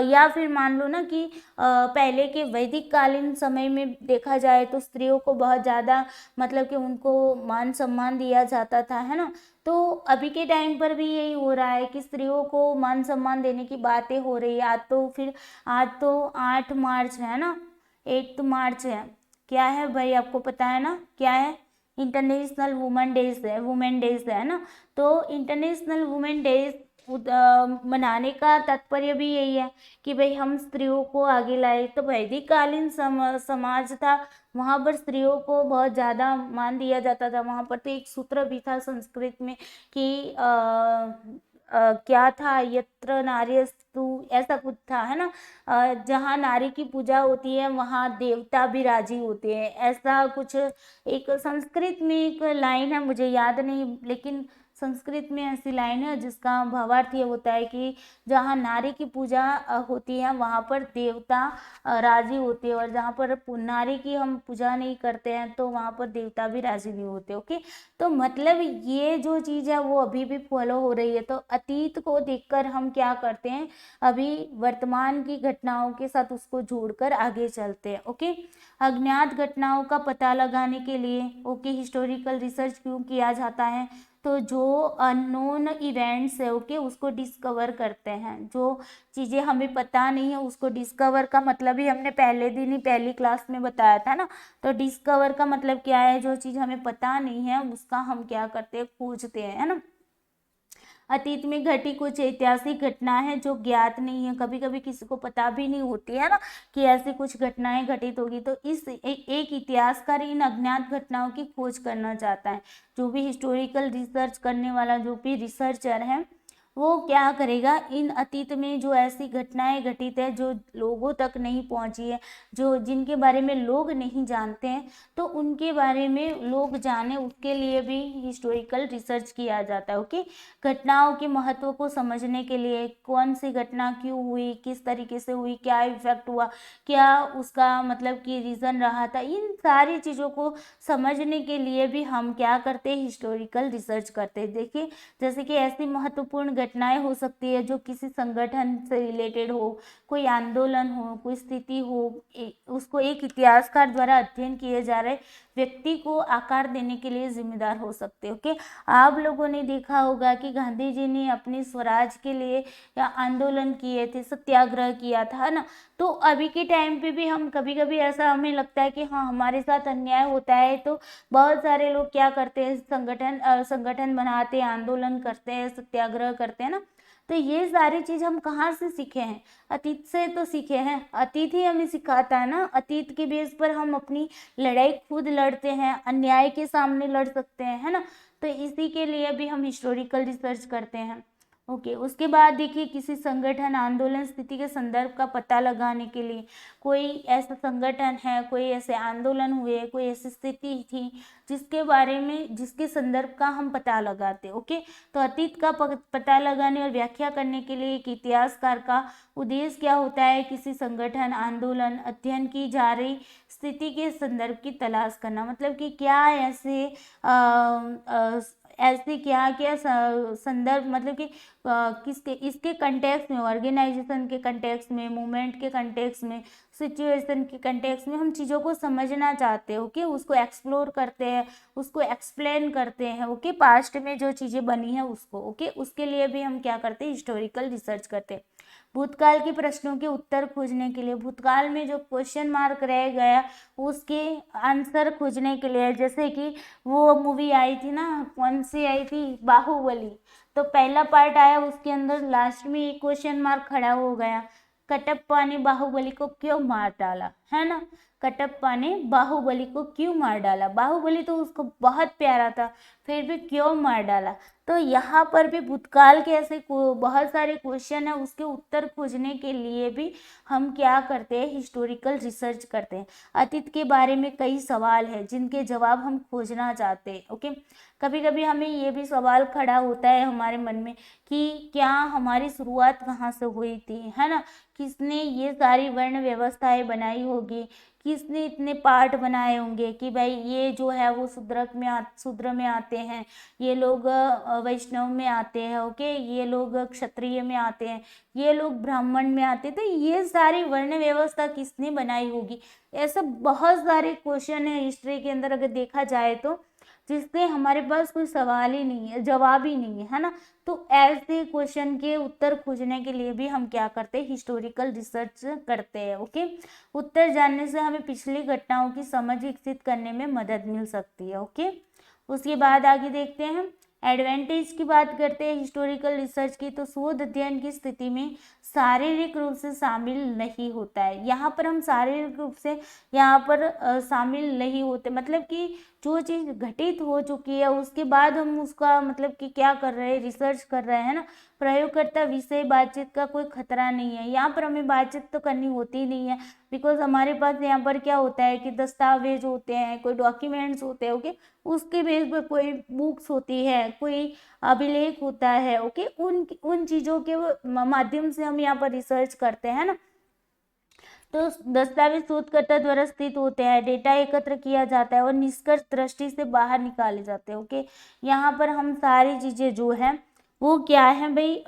या फिर मान लो ना कि पहले के वैदिक कालीन समय में देखा जाए तो स्त्रियों को बहुत ज़्यादा मतलब कि उनको मान सम्मान दिया जाता था, है ना। तो अभी के टाइम पर भी यही हो रहा है कि स्त्रियों को मान सम्मान देने की बातें हो रही है। आज तो 8 मार्च है ना, 8 मार्च है, क्या है भाई आपको पता है ना, क्या है, इंटरनेशनल वुमेन डेज है ना। तो इंटरनेशनल वुमेन डेज मनाने का तात्पर्य भी यही है कि भाई हम स्त्रियों को आगे लाए। तो वैदिक कालीन समाज था, वहाँ पर स्त्रियों को बहुत ज़्यादा मान दिया जाता था। वहाँ पर तो एक सूत्र भी था संस्कृत में कि क्या था, यत्र नार्यस्तु, ऐसा कुछ था, है ना। जहाँ नारी की पूजा होती है वहाँ देवता भी राजी होते हैं, ऐसा कुछ एक संस्कृत में एक लाइन है, मुझे याद नहीं, लेकिन संस्कृत में ऐसी लाइन है जिसका भावार्थ ये होता है कि जहाँ नारी की पूजा होती है वहाँ पर देवता राजी होते हैं, और जहाँ पर नारी की हम पूजा नहीं करते हैं तो वहाँ पर देवता भी राजी नहीं होते। ओके, तो मतलब ये जो चीज़ है वो अभी भी फॉलो हो रही है। तो अतीत को देखकर हम क्या करते हैं, अभी वर्तमान की घटनाओं के साथ उसको जोड़कर आगे चलते हैं। ओके, अज्ञात घटनाओं का पता लगाने के लिए ओके हिस्टोरिकल रिसर्च क्यों किया जाता है, तो जो अननोन इवेंट्स है ओके उसको डिस्कवर करते हैं। जो चीज़ें हमें पता नहीं है उसको डिस्कवर का मतलब ही हमने पहले दिन ही पहली क्लास में बताया था ना। तो डिस्कवर का मतलब क्या है, जो चीज़ हमें पता नहीं है उसका हम क्या करते हैं, खोजते हैं, है ना। अतीत में घटी कुछ ऐतिहासिक घटना है जो ज्ञात नहीं है, कभी कभी किसी को पता भी नहीं होती है ना कि ऐसी कुछ घटनाएं घटित होगी। तो एक इतिहासकार इन अज्ञात घटनाओं की खोज करना चाहता है। जो भी हिस्टोरिकल रिसर्च करने वाला जो भी रिसर्चर है वो क्या करेगा, इन अतीत में जो ऐसी घटनाएं घटित है जो लोगों तक नहीं पहुंची है, जो जिनके बारे में लोग नहीं जानते हैं, तो उनके बारे में लोग जाने उसके लिए भी हिस्टोरिकल रिसर्च किया जाता है। ओके, घटनाओं के महत्व को समझने के लिए, कौन सी घटना क्यों हुई, किस तरीके से हुई, क्या इफेक्ट हुआ, क्या उसका मतलब कि रीज़न रहा था, इन सारी चीज़ों को समझने के लिए भी हम क्या करते हैं, हिस्टोरिकल रिसर्च करते हैं। देखिए जैसे कि ऐसी महत्वपूर्ण घटनाएं हो सकती है जो किसी संगठन से रिलेटेड हो, कोई आंदोलन हो, कोई स्थिति हो, उसको एक इतिहासकार द्वारा अध्ययन किए जा रहे व्यक्ति को आकार देने के लिए जिम्मेदार हो सकते हैं। ओके, आप लोगों ने देखा होगा कि गांधी जी ने अपने स्वराज के लिए आंदोलन किए थे, सत्याग्रह किया था ना। तो अभी के टाइम पे भी हम कभी कभी ऐसा हमें लगता है कि हाँ हमारे साथ अन्याय होता है, तो बहुत सारे लोग क्या करते हैं, संगठन बनाते हैं, आंदोलन करते हैं, सत्याग्रह करते हैं ना। तो ये सारी चीज हम कहाँ से सीखे हैं? अतीत से तो सीखे हैं, अतीत ही हमें सिखाता है ना। अतीत के बेस पर हम अपनी लड़ाई खुद लड़ते हैं, अन्याय के सामने लड़ सकते हैं, है ना। तो इसी के लिए भी हम हिस्टोरिकल रिसर्च करते हैं। ओके, उसके बाद देखिए किसी संगठन, आंदोलन, स्थिति के संदर्भ का पता लगाने के लिए कोई ऐसा संगठन है, कोई ऐसे आंदोलन हुए, कोई ऐसी स्थिति थी जिसके बारे में, जिसके संदर्भ का हम पता लगाते। ओके, तो अतीत का पता लगाने और व्याख्या करने के लिए एक इतिहासकार का उद्देश्य क्या होता है? किसी संगठन, आंदोलन, अध्ययन की जा रही स्थिति के संदर्भ की तलाश करना। मतलब कि क्या ऐसे क्या क्या संदर्भ, मतलब कि किसके, इसके कंटेक्स्ट में, ऑर्गेनाइजेशन के कंटेक्स्ट में, मूवमेंट के कंटेक्स्ट में, सिचुएशन के कंटेक्स्ट में हम चीज़ों को समझना चाहते हैं। ओके, उसको एक्सप्लोर करते हैं, उसको एक्सप्लेन करते हैं। ओके, पास्ट में जो चीज़ें बनी है उसको। ओके, उसके लिए भी हम क्या करते हैं? हिस्टोरिकल रिसर्च करते हैं। भूतकाल के प्रश्नों के उत्तर खोजने के लिए, भूतकाल में जो क्वेश्चन मार्क रह गया उसके आंसर खोजने के लिए, जैसे कि वो मूवी आई थी ना, कौन सी आई थी, बाहुबली। तो पहला पार्ट आया, उसके अंदर लास्ट में एक क्वेश्चन मार्क खड़ा हो गया, कटप्पा ने बाहुबली को क्यों मार डाला, है ना। कटप्पा ने बाहुबली को क्यों मार डाला? बाहुबली तो उसको बहुत प्यारा था, फिर भी क्यों मार डाला? तो यहाँ पर भी भूतकाल के ऐसे बहुत सारे क्वेश्चन है, उसके उत्तर खोजने के लिए भी हम क्या करते हैं? हिस्टोरिकल रिसर्च करते हैं। अतीत के बारे में कई सवाल है जिनके जवाब हम खोजना चाहते हैं। ओके, कभी कभी हमें ये भी सवाल खड़ा होता है हमारे मन में कि क्या हमारी शुरुआत कहाँ से हुई थी, है ना। किसने ये सारी वर्ण व्यवस्थाएं बनाई होगी, किसने इतने पार्ट बनाए होंगे कि भाई ये जो है वो शूद्र में आते हैं, ये लोग वैष्णव में आते हैं। ओके, ये लोग क्षत्रिय में आते हैं, ये लोग ब्राह्मण में आते हैं। तो ये सारी वर्ण व्यवस्था किसने बनाई होगी? ऐसा बहुत सारे क्वेश्चन है हिस्ट्री के अंदर अगर देखा जाए तो, जिसके हमारे पास कोई सवाल ही नहीं है, जवाब ही नहीं है ना। तो ऐसे क्वेश्चन के उत्तर खोजने के लिए भी हम क्या करते हैं? हिस्टोरिकल रिसर्च करते हैं। ओके, उत्तर जानने से हमें पिछली घटनाओं की समझ विकसित करने में मदद मिल सकती है। ओके, उसके बाद आगे देखते हैं, एडवांटेज की बात करते हैं हिस्टोरिकल रिसर्च की। तो शोध अध्ययन की स्थिति में शारीरिक रूप से शामिल नहीं होता है। यहाँ पर हम शारीरिक रूप से यहाँ पर शामिल नहीं होते, मतलब कि जो चीज़ घटित हो चुकी है उसके बाद हम उसका मतलब कि क्या कर रहे हैं? रिसर्च कर रहे हैं ना। प्रयोगकर्ता विषय बातचीत का कोई खतरा नहीं है। यहाँ पर हमें बातचीत तो करनी होती ही नहीं है, बिकॉज हमारे पास यहाँ पर क्या होता है कि दस्तावेज होते हैं, कोई डॉक्यूमेंट्स होते हैं। ओके, उसके बेस पर कोई बुक्स होती है, कोई अभिलेख होता है। ओके, उन चीज़ों के माध्यम से हम यहाँ पर रिसर्च करते हैं ना। तो दस्तावेज शोधकर्ता द्वारा स्थित होते हैं, डेटा एकत्र किया जाता है और निष्कर्ष दृष्टि से बाहर निकाले जाते हैं। ओके, यहाँ पर हम सारी चीजें जो है वो क्या है भाई,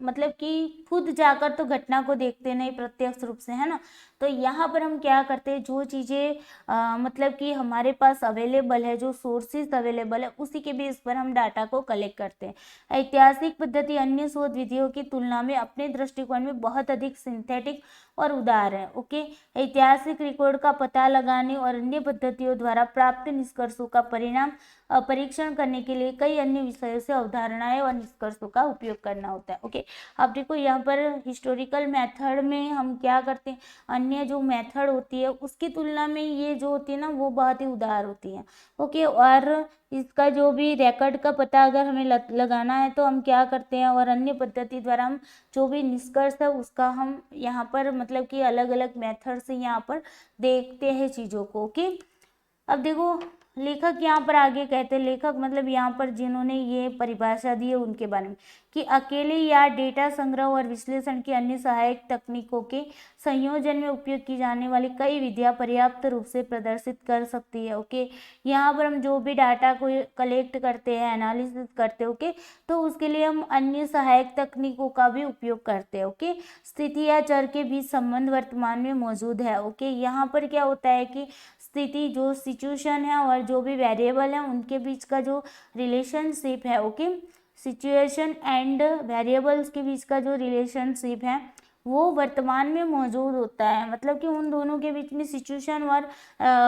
मतलब कि खुद जाकर तो घटना को देखते नहीं प्रत्यक्ष रूप से, है ना। तो यहाँ पर हम क्या करते हैं? जो चीज़ें मतलब कि हमारे पास अवेलेबल है, जो सोर्सेज अवेलेबल है, उसी के बेस पर हम डाटा को कलेक्ट करते हैं। ऐतिहासिक पद्धति अन्य शोध विधियों की तुलना में अपने दृष्टिकोण में बहुत अधिक सिंथेटिक और उदार है। ओके, ऐतिहासिक रिकॉर्ड का पता लगाने और अन्य पद्धतियों द्वारा प्राप्त निष्कर्षों का परिणाम परीक्षण करने के लिए कई अन्य विषयों से अवधारणाएं और निष्कर्षों का उपयोग करना होता है। ओके, अब देखो यहाँ पर हिस्टोरिकल मेथड में हम क्या करते हैं? अन्य जो मेथड होती है उसकी तुलना में ये जो होती है ना वो बहुत ही उदार होती है। ओके, और इसका जो भी रिकॉर्ड का पता अगर हमें लगाना है तो हम क्या करते हैं? और अन्य पद्धति द्वारा हम जो भी निष्कर्ष है उसका हम यहाँ पर मतलब कि अलग अलग मेथड से यहाँ पर देखते हैं चीज़ों को। ओके, अब देखो लेखक यहाँ पर आगे कहते हैं, लेखक मतलब यहाँ पर जिन्होंने ये परिभाषा दी है उनके बारे में, कि अकेले या डेटा संग्रह और विश्लेषण की अन्य सहायक तकनीकों के संयोजन में उपयोग की जाने वाली कई विधियां पर्याप्त रूप से प्रदर्शित कर सकती है। ओके, यहाँ पर हम जो भी डाटा को कलेक्ट करते हैं, एनालिसिस करते हैं, ओके, तो उसके लिए हम अन्य सहायक तकनीकों का भी उपयोग करते हैं। ओके, स्थिति या चर के बीच संबंध वर्तमान में मौजूद है। ओके, यहाँ पर क्या होता है कि स्थिति जो सिचुएशन है और जो भी वेरिएबल है उनके बीच का जो रिलेशनशिप है, ओके, सिचुएशन एंड वेरिएबल्स के बीच का जो रिलेशनशिप है वो वर्तमान में मौजूद होता है। मतलब कि उन दोनों के बीच में सिचुएशन और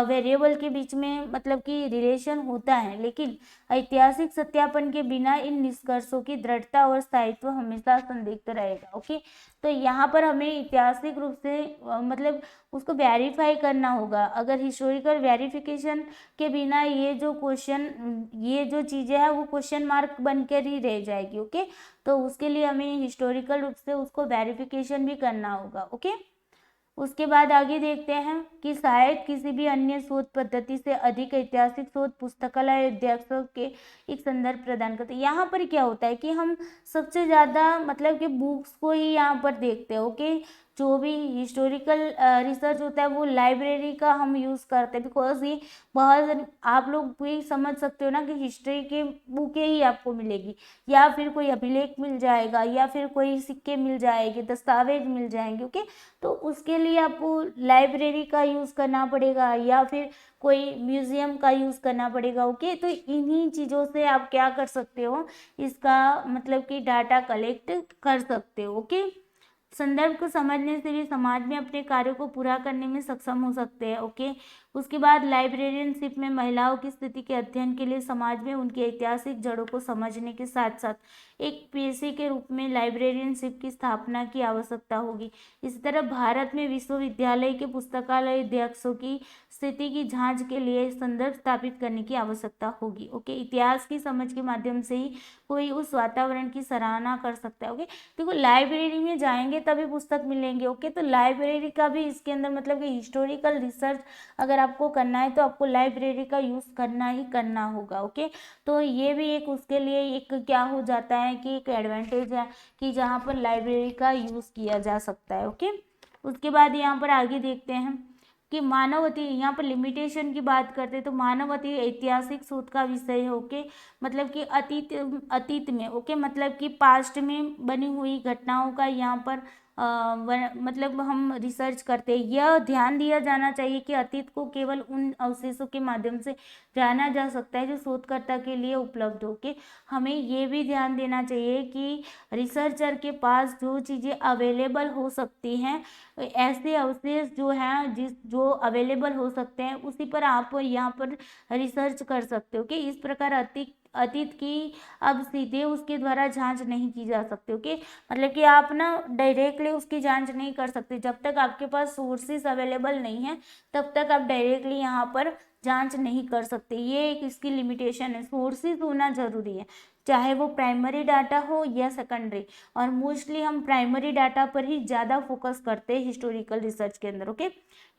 वेरिएबल के बीच में मतलब कि रिलेशन होता है, लेकिन ऐतिहासिक सत्यापन के बिना इन निष्कर्षों की दृढ़ता और स्थायित्व हमेशा संदिग्ध रहेगा। ओके, तो यहाँ पर हमें ऐतिहासिक रूप से मतलब उसको वेरीफाई करना होगा। अगर हिस्टोरिकल वेरिफिकेशन के बिना ये जो क्वेश्चन, ये जो चीज़ें हैं वो क्वेश्चन मार्क बनकर ही रह जाएगी। ओके, तो उसके लिए हमें हिस्टोरिकल रूप से उसको वेरिफिकेशन भी करना होगा। ओके, उसके बाद आगे देखते हैं कि शायद किसी भी अन्य शोध पद्धति से अधिक ऐतिहासिक शोध पुस्तकालय अध्यक्षों के एक संदर्भ प्रदान करते हैं। यहाँ पर क्या होता है कि हम सबसे ज़्यादा मतलब कि बुक्स को ही यहाँ पर देखते हैं। ओके, जो भी हिस्टोरिकल रिसर्च होता है वो लाइब्रेरी का हम यूज़ करते हैं, बिकॉज ये बहुत, आप लोग भी समझ सकते हो ना कि हिस्ट्री की बुकें ही आपको मिलेगी, या फिर कोई अभिलेख मिल जाएगा, या फिर कोई सिक्के मिल जाएंगे, दस्तावेज मिल जाएंगे। ओके, तो उसके लिए आपको लाइब्रेरी का यूज़ करना पड़ेगा या फिर कोई म्यूज़ियम का यूज़ करना पड़ेगा। ओके, तो इन्हीं चीज़ों से आप क्या कर सकते हो, इसका मतलब कि डाटा कलेक्ट कर सकते हो। ओके, संदर्भ को समझने से भी समाज में अपने कार्यों को पूरा करने में सक्षम हो सकते हैं। ओके, उसके बाद लाइब्रेरियनशिप में महिलाओं की स्थिति के अध्ययन के लिए समाज में उनकी ऐतिहासिक जड़ों को समझने के साथ साथ एक पेशे के रूप में लाइब्रेरियनशिप की स्थापना की आवश्यकता होगी। इसी तरह भारत में विश्वविद्यालय के पुस्तकालय अध्यक्षों की स्थिति की जांच के लिए संदर्भ स्थापित करने की आवश्यकता होगी। ओके, इतिहास की समझ के माध्यम से ही कोई उस वातावरण की सराहना कर सकता है। ओके, देखो लाइब्रेरी में जाएंगे तभी पुस्तक मिलेंगे। ओके, तो लाइब्रेरी का भी इसके अंदर मतलब कि हिस्टोरिकल रिसर्च अगर आपको करना है तो आपको लाइब्रेरी का यूज़ करना ही करना होगा। ओके, तो ये भी एक उसके लिए एक क्या हो जाता है कि एक एडवांटेज है कि जहाँ पर लाइब्रेरी का यूज़ किया जा सकता है। ओके, उसके बाद यहाँ पर आगे देखते हैं कि मानववती, यहाँ पर लिमिटेशन की बात करते हैं तो मानववती ऐतिहासिक शोध का विषय है। ओके, मतलब कि अतीत में, ओके, मतलब कि पास्ट में बनी हुई घटनाओं का यहाँ पर मतलब हम रिसर्च करते हैं। यह ध्यान दिया जाना चाहिए कि अतीत को केवल उन अवशेषों के माध्यम से जाना जा सकता है जो शोधकर्ता के लिए उपलब्ध हो। के हमें ये भी ध्यान देना चाहिए कि रिसर्चर के पास जो चीज़ें अवेलेबल हो सकती हैं, ऐसे अवशेष जो हैं जो अवेलेबल हो सकते हैं उसी पर आप यहाँ पर रिसर्च कर सकते हो कि इस प्रकार अतीत की अब सीधे उसके द्वारा जांच नहीं की जा सकती। ओके, मतलब कि आप ना डायरेक्टली उसकी जांच नहीं कर सकते, जब तक आपके पास सोर्सेस अवेलेबल नहीं है तब तक आप डायरेक्टली यहाँ पर जांच नहीं कर सकते। ये एक इसकी लिमिटेशन है, सोर्सेस होना जरूरी है, चाहे वो प्राइमरी डाटा हो या सेकेंडरी, और मोस्टली हम प्राइमरी डाटा पर ही ज़्यादा फोकस करते हैं हिस्टोरिकल रिसर्च के अंदर। ओके,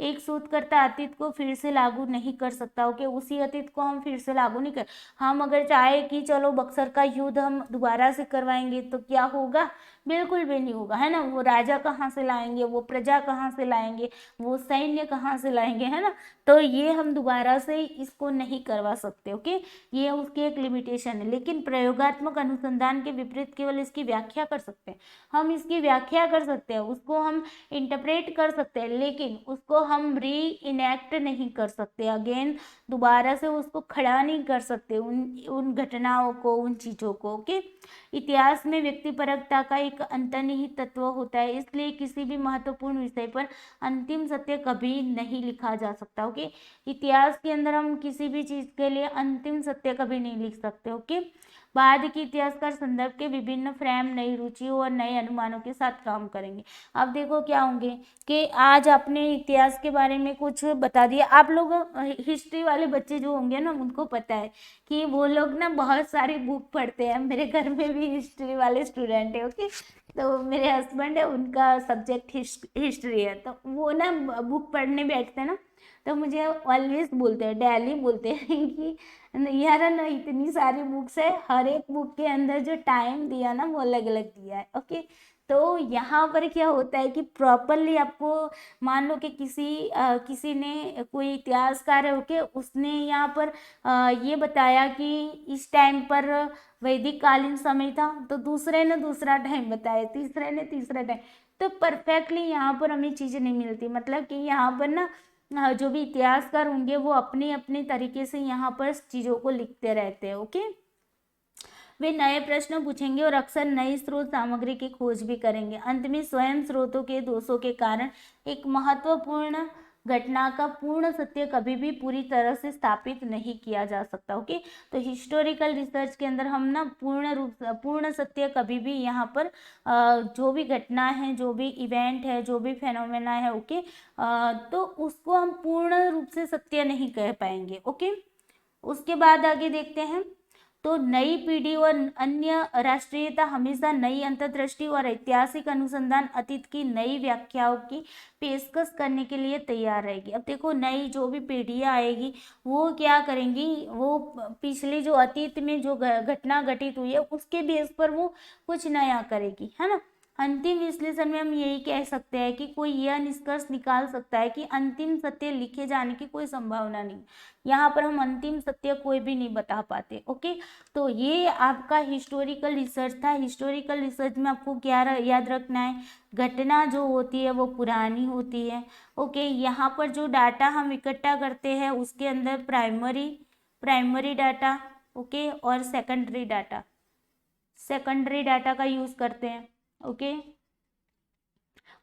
एक शोधकर्ता अतीत को फिर से लागू नहीं कर सकता। ओके, उसी अतीत को हम फिर से लागू नहीं कर, हम अगर चाहे कि चलो बक्सर का युद्ध हम दोबारा से करवाएंगे तो क्या होगा, बिल्कुल भी नहीं होगा, है ना। वो राजा कहाँ से लाएंगे, वो प्रजा कहाँ से लाएंगे, वो सैन्य कहाँ से लाएंगे, है ना। तो ये हम दोबारा से इसको नहीं करवा सकते। ओके, ये उसकी एक लिमिटेशन है। लेकिन प्रयोगात्मक अनुसंधान के विपरीत केवल इसकी व्याख्या कर सकते हैं, हम इसकी व्याख्या कर सकते हैं, उसको हम इंटरप्रेट कर सकते हैं, लेकिन उसको हम री इनेक्ट नहीं कर सकते, अगेन दोबारा से उसको खड़ा नहीं कर सकते उन घटनाओं को, उन चीज़ों को। ओके, इतिहास में व्यक्तिपरकता का एक अंतर्निहित तत्व होता है, इसलिए किसी भी महत्वपूर्ण विषय पर अंतिम सत्य कभी नहीं लिखा जा सकता। ओके, इतिहास के अंदर हम किसी भी चीज़ के लिए अंतिम सत्य कभी नहीं लिख सकते। ओके, बाद के इतिहासकार संदर्भ के विभिन्न फ्रेम, नई रुचियों और नए अनुमानों के साथ काम करेंगे। अब देखो क्या होंगे कि आज आपने इतिहास के बारे में कुछ बता दिया, आप लोग हिस्ट्री वाले बच्चे जो होंगे ना उनको पता है कि वो लोग ना बहुत सारी बुक पढ़ते हैं, मेरे घर में भी हिस्ट्री वाले स्टूडेंट है। ओके, तो मेरे हस्बैंड है, उनका सब्जेक्ट हिस्ट्री है, तो वो ना बुक पढ़ने बैठते हैं ना, तो मुझे ऑलवेज बोलते हैं, डेली बोलते हैं कि यार ना इतनी सारी बुक्स है, हर एक बुक के अंदर जो टाइम दिया ना वो अलग अलग दिया है। ओके, तो यहाँ पर क्या होता है कि प्रॉपरली आपको मान लो कि किसी ने कोई इतिहासकार है, ओके, उसने यहाँ पर ये बताया कि इस टाइम पर वैदिक कालीन समय था, तो दूसरे ने दूसरा टाइम बताया, तीसरे ने तीसरा टाइम, तो परफेक्टली यहाँ पर हमें चीज़ नहीं मिलती। मतलब कि यहाँ पर ना जो भी इतिहासकार होंगे वो अपने अपने तरीके से यहाँ पर चीज़ों को लिखते रहते हैं। ओके, वे नए प्रश्न पूछेंगे और अक्सर नई स्रोत सामग्री की खोज भी करेंगे। अंत में स्वयं स्रोतों के दोषों के कारण एक महत्वपूर्ण घटना का पूर्ण सत्य कभी भी पूरी तरह से स्थापित नहीं किया जा सकता। ओके, तो हिस्टोरिकल रिसर्च के अंदर हम ना पूर्ण सत्य कभी भी यहाँ पर जो भी घटना है, जो भी इवेंट है, जो भी फेनोमेना है, ओके, तो उसको हम पूर्ण रूप से सत्य नहीं कह पाएंगे। ओके, उसके बाद आगे देखते हैं। तो नई पीढ़ी और अन्य राष्ट्रीयता हमेशा नई अंतर्दृष्टि और ऐतिहासिक अनुसंधान अतीत की नई व्याख्याओं की पेशकश करने के लिए तैयार रहेगी। अब देखो, नई जो भी पीढ़ियाँ आएगी वो क्या करेंगी, वो पिछले जो अतीत में जो घटना घटित हुई है उसके बेस पर वो कुछ नया करेगी, है ना। अंतिम विश्लेषण में हम यही कह सकते हैं कि कोई यह निष्कर्ष निकाल सकता है कि अंतिम सत्य लिखे जाने की कोई संभावना नहीं। यहाँ पर हम अंतिम सत्य कोई भी नहीं बता पाते। ओके, तो ये आपका हिस्टोरिकल रिसर्च था। हिस्टोरिकल रिसर्च में आपको क्या याद रखना है, घटना जो होती है वो पुरानी होती है। ओके, यहाँ पर जो डाटा हम इकट्ठा करते हैं उसके अंदर प्राइमरी डाटा, ओके, और सेकेंडरी डाटा का यूज करते हैं। ओके,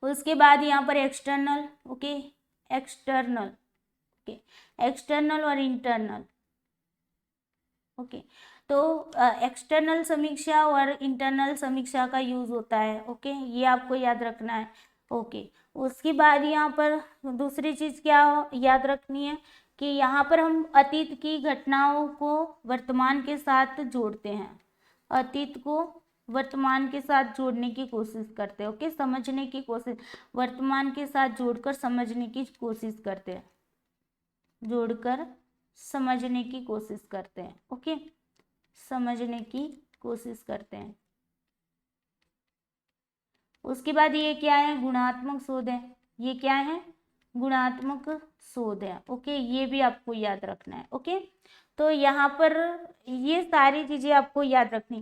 उसके बाद यहाँ पर external, okay, external, okay, external और इंटरनल। ओके, तो एक्सटर्नल समीक्षा और इंटरनल समीक्षा का यूज होता है। ओके, ये आपको याद रखना है। ओके, उसके बाद यहाँ पर दूसरी चीज क्या याद रखनी है कि यहाँ पर हम अतीत की घटनाओं को वर्तमान के साथ जोड़ते हैं, अतीत को वर्तमान के साथ जोड़ने की कोशिश करते हैं। ओके, समझने की कोशिश, वर्तमान के साथ जोड़कर समझने की कोशिश करते हैं, जोड़कर समझने की कोशिश करते हैं। ओके, समझने की कोशिश करते हैं। उसके बाद ये क्या है, गुणात्मक शोध है। ये क्या है, गुणात्मक शोध है। ओके, ये भी आपको याद रखना है। ओके, तो यहाँ पर ये सारी चीजें आपको याद रखनी।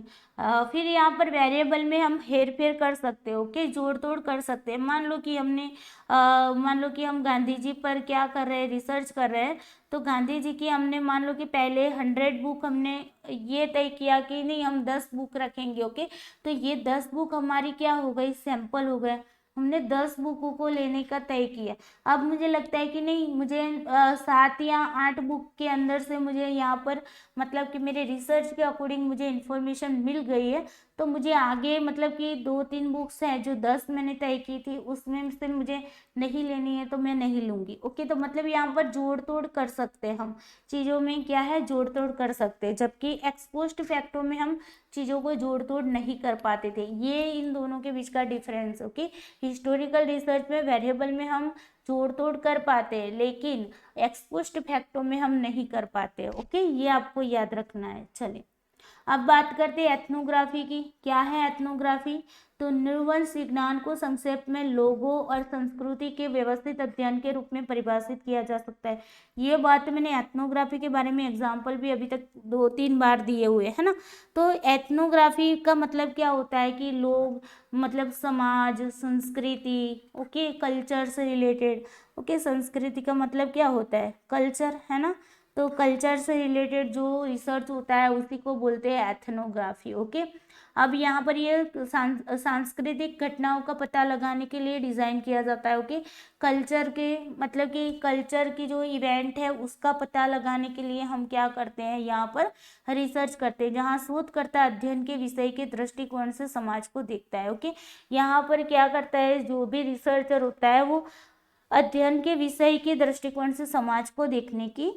फिर यहाँ पर वेरिएबल में हम हेर फेर कर सकते हैं। ओके, जोड़ तोड़ कर सकते हैं। मान लो कि हम गांधी जी पर क्या कर रहे हैं, रिसर्च कर रहे हैं, तो गांधी जी की हमने मान लो कि पहले 100 बुक हमने ये तय किया कि नहीं हम 10 बुक रखेंगे। ओके, तो ये 10 बुक हमारी क्या हो गई, सैंपल हो गए। हमने 10 बुकों को लेने का तय किया। अब मुझे लगता है कि नहीं, मुझे 7 या 8 बुक के अंदर से मुझे यहाँ पर मतलब कि मेरे रिसर्च के अकॉर्डिंग मुझे इन्फॉर्मेशन मिल गई है, तो मुझे आगे मतलब कि 2-3 बुक्स हैं जो 10 मैंने तय की थी उसमें से मुझे नहीं लेनी है तो मैं नहीं लूंगी। ओके, तो मतलब यहाँ पर जोड़ तोड़ कर सकते हैं हम, चीज़ों में क्या है, जोड़ तोड़ कर सकते हैं, जबकि एक्सपोज्ड फैक्टों में हम चीज़ों को जोड़ तोड़ नहीं कर पाते थे। ये इन दोनों के बीच का डिफरेंस। ओके, हिस्टोरिकल रिसर्च में वेरिएबल में हम जोड़ तोड़ कर पाते हैं, लेकिन एक्सपोज्ड फैक्टों में हम नहीं कर पाते। ओके, ये आपको याद रखना है। चलिए अब बात करते हैं एथनोग्राफी की। क्या है एथनोग्राफी, तो नृवंश विज्ञान को संक्षेप में लोगों और संस्कृति के व्यवस्थित अध्ययन के रूप में परिभाषित किया जा सकता है। ये बात मैंने एथनोग्राफी के बारे में एग्जाम्पल भी अभी तक 2-3 बार दिए हुए है ना। तो एथनोग्राफी का मतलब क्या होता है कि लोग मतलब समाज, संस्कृति, ओके, कल्चर से रिलेटेड। ओके, संस्कृति का मतलब क्या होता है, कल्चर, है ना। तो कल्चर से रिलेटेड जो रिसर्च होता है उसी को बोलते हैं एथनोग्राफी। ओके, अब यहाँ पर ये सांस्कृतिक घटनाओं का पता लगाने के लिए डिज़ाइन किया जाता है। ओके, कल्चर के मतलब कि कल्चर की जो इवेंट है उसका पता लगाने के लिए हम क्या करते हैं, यहाँ पर रिसर्च करते हैं, जहाँ शोधकर्ता अध्ययन के विषय के दृष्टिकोण से समाज को देखता है। ओके, यहाँ पर क्या करता है, जो भी रिसर्चर होता है वो अध्ययन के विषय के दृष्टिकोण से समाज को देखने की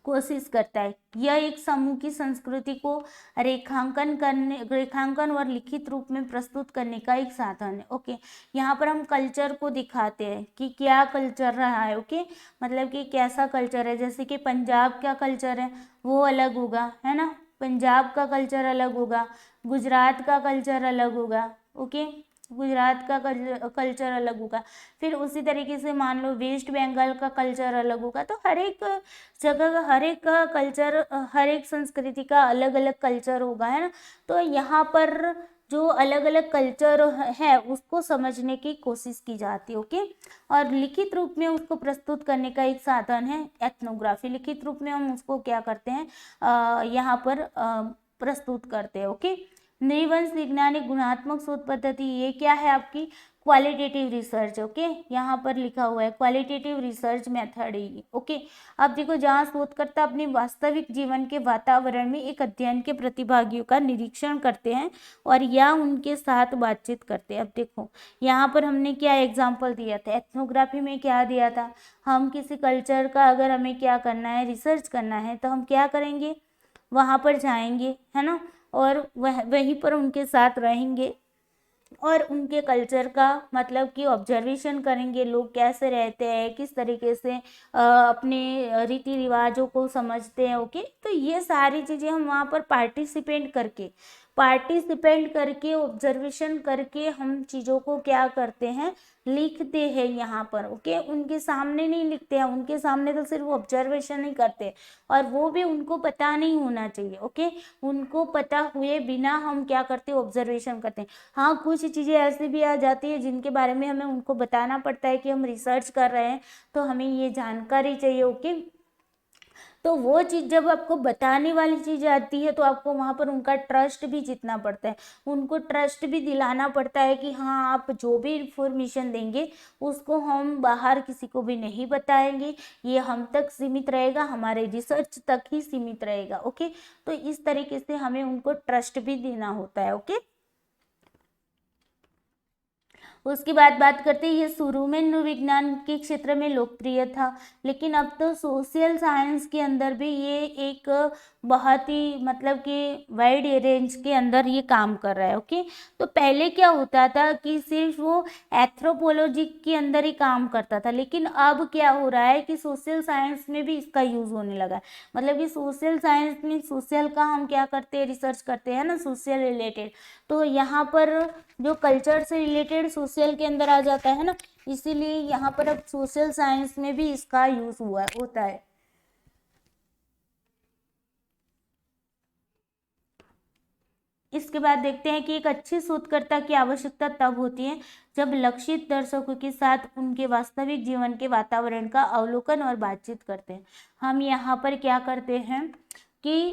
कोशिश करता है। यह एक समूह की संस्कृति को रेखांकन और लिखित रूप में प्रस्तुत करने का एक साधन है। ओके, यहाँ पर हम कल्चर को दिखाते हैं कि क्या कल्चर रहा है। ओके, मतलब कि कैसा कल्चर है, जैसे कि पंजाब का कल्चर है वो अलग होगा, है ना, पंजाब का कल्चर अलग होगा, गुजरात का कल्चर अलग होगा। ओके, गुजरात का कल्चर अलग होगा। फिर उसी तरीके से मान लो वेस्ट बंगाल का कल्चर अलग होगा। तो हर एक जगह का हर एक का कल्चर, हर एक संस्कृति का अलग अलग कल्चर होगा, है ना। तो यहाँ पर जो अलग अलग कल्चर है उसको समझने की कोशिश की जाती है। ओके, और लिखित रूप में उसको प्रस्तुत करने का एक साधन है एथनोग्राफी। लिखित रूप में हम उसको क्या करते हैं, यहाँ पर प्रस्तुत करते हैं। ओके, नृवंश वैज्ञानिक गुणात्मक शोध पद्धति, ये क्या है आपकी क्वालिटेटिव रिसर्च। ओके, यहाँ पर लिखा हुआ है क्वालिटेटिव रिसर्च मेथड है। ओके, अब देखो जहाँ शोधकर्ता अपने वास्तविक जीवन के वातावरण में एक अध्ययन के प्रतिभागियों का निरीक्षण करते हैं और या उनके साथ बातचीत करते हैं। अब देखो यहाँ पर हमने क्या एग्जाम्पल दिया था, एथनोग्राफी में क्या दिया था, हम किसी कल्चर का अगर हमें क्या करना है, रिसर्च करना है, तो हम क्या करेंगे, वहाँ पर जाएंगे, है ना, और वहीं पर उनके साथ रहेंगे और उनके कल्चर का मतलब कि ऑब्जर्वेशन करेंगे, लोग कैसे रहते हैं, किस तरीके से अपने रीति रिवाजों को समझते हैं। ओके, तो ये सारी चीज़ें हम वहाँ पर पार्टिसिपेंट करके ऑब्जर्वेशन करके हम चीज़ों को क्या करते हैं, लिखते हैं यहाँ पर। ओके, उनके सामने नहीं लिखते हैं, उनके सामने तो सिर्फ ऑब्जर्वेशन ही करते, और वो भी उनको पता नहीं होना चाहिए। ओके, उनको पता हुए बिना हम क्या करते हैं, ऑब्जर्वेशन करते हैं। हाँ, कुछ चीज़ें ऐसी भी आ जाती है जिनके बारे में हमें उनको बताना पड़ता है कि हम रिसर्च कर रहे हैं, तो हमें ये जानकारी चाहिए। ओके, तो वो चीज़ जब आपको बताने वाली चीज़ आती है तो आपको वहाँ पर उनका ट्रस्ट भी जीतना पड़ता है, उनको ट्रस्ट भी दिलाना पड़ता है कि हाँ आप जो भी इंफॉर्मेशन देंगे उसको हम बाहर किसी को भी नहीं बताएंगे, ये हम तक सीमित रहेगा, हमारे रिसर्च तक ही सीमित रहेगा। ओके, तो इस तरीके से हमें उनको ट्रस्ट भी देना होता है। ओके, उसके बाद बात करते हैं, ये शुरू में नृविज्ञान के क्षेत्र में लोकप्रिय था, लेकिन अब तो सोशल साइंस के अंदर भी ये एक बहुत ही मतलब कि वाइड रेंज के अंदर ये काम कर रहा है। ओके, तो पहले क्या होता था कि सिर्फ वो एथ्रोपोलॉजी के अंदर ही काम करता था, लेकिन अब क्या हो रहा है कि सोशल साइंस में भी इसका यूज होने लगा है। मतलब कि सोशल साइंस में सोशल का हम क्या करते हैं, रिसर्च करते हैं ना, सोशल रिलेटेड। तो यहाँ पर जो कल्चर से रिलेटेड सोशल के अंदर आ जाता है ना, इसीलिए यहाँ पर अब सोशल साइंस में भी इसका यूज होता है। इसके बाद देखते हैं कि एक अच्छे शोधकर्ता की आवश्यकता तब होती है जब लक्षित दर्शकों के साथ उनके वास्तविक जीवन के वातावरण का अवलोकन और बातचीत करते हैं। हम यहाँ पर क्या करते हैं कि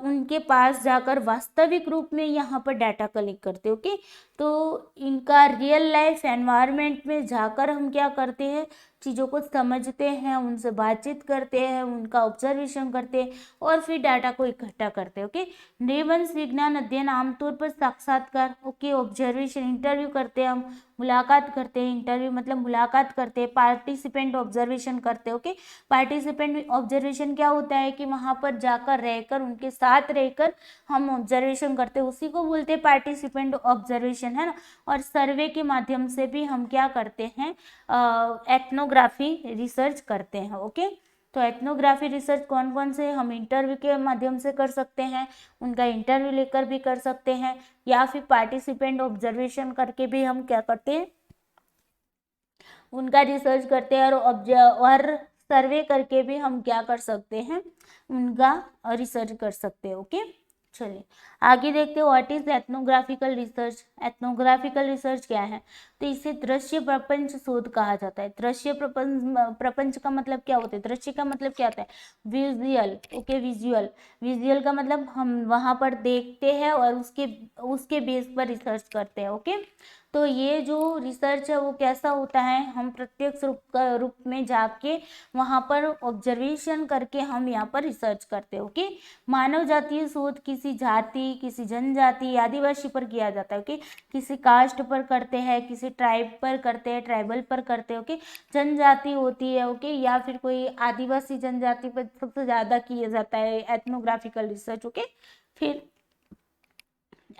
उनके पास जाकर वास्तविक रूप में यहाँ पर डाटा कलेक्ट करते। ओके, तो इनका रियल लाइफ एनवायरनमेंट में जाकर हम क्या करते हैं, चीज़ों को समझते हैं, उनसे बातचीत करते हैं, उनका ऑब्जर्वेशन करते हैं और फिर डाटा को इकट्ठा करते हैं। ओके, नृवंश विज्ञान अध्ययन आमतौर पर साक्षात्कार, ओके, ऑब्जर्वेशन, इंटरव्यू करते हैं, हम मुलाकात करते हैं, इंटरव्यू मतलब मुलाकात करते हैं, पार्टिसिपेंट ऑब्जर्वेशन करते हैं। ओके, पार्टिसिपेंट ऑब्जर्वेशन क्या होता है कि वहाँ पर जाकर रहकर उनके साथ रहकर हम ऑब्जर्वेशन करते हैं, उसी को बोलते हैं पार्टिसिपेंट ऑब्जर्वेशन, है ना। और सर्वे के माध्यम से भी हम क्या करते हैं, एथनोग्राफी रिसर्च करते हैं। ओके, तो एथनोग्राफी रिसर्च कौन कौन से, हम इंटरव्यू के माध्यम से कर सकते हैं, उनका इंटरव्यू लेकर भी कर सकते हैं, या फिर पार्टिसिपेंट ऑब्जर्वेशन करके भी हम क्या करते हैं, उनका रिसर्च करते हैं, और सर्वे करके भी हम क्या कर सकते हैं, उनका रिसर्च कर सकते हैं। ओके, चलिए आगे देखते हैं, व्हाट इज एथनोग्राफिकल रिसर्च। एथनोग्राफिकल रिसर्च क्या है, तो इसे दृश्य प्रपंच शोध कहा जाता है। दृश्य प्रपंच का मतलब क्या होता है, दृश्य का मतलब क्या होता है, विजुअल। ओके, विजुअल का मतलब हम वहां पर देखते हैं और उसके बेस पर रिसर्च करते हैं। ओके, तो ये जो रिसर्च है वो कैसा होता है, हम प्रत्यक्ष रूप में जाके वहाँ पर ऑब्जर्वेशन करके हम यहाँ पर रिसर्च करते हैं। ओके, मानव जातीय शोध किसी जाति, किसी जनजाति, आदिवासी पर किया जाता है। ओके, किसी कास्ट पर करते हैं, किसी ट्राइब पर करते हैं, ट्राइबल पर करते हैं। ओके, जनजाति होती है। ओके, या फिर कोई आदिवासी जनजाति पर सबसे ज्यादा किया जाता है एथनोग्राफिकल रिसर्च। ओके, फिर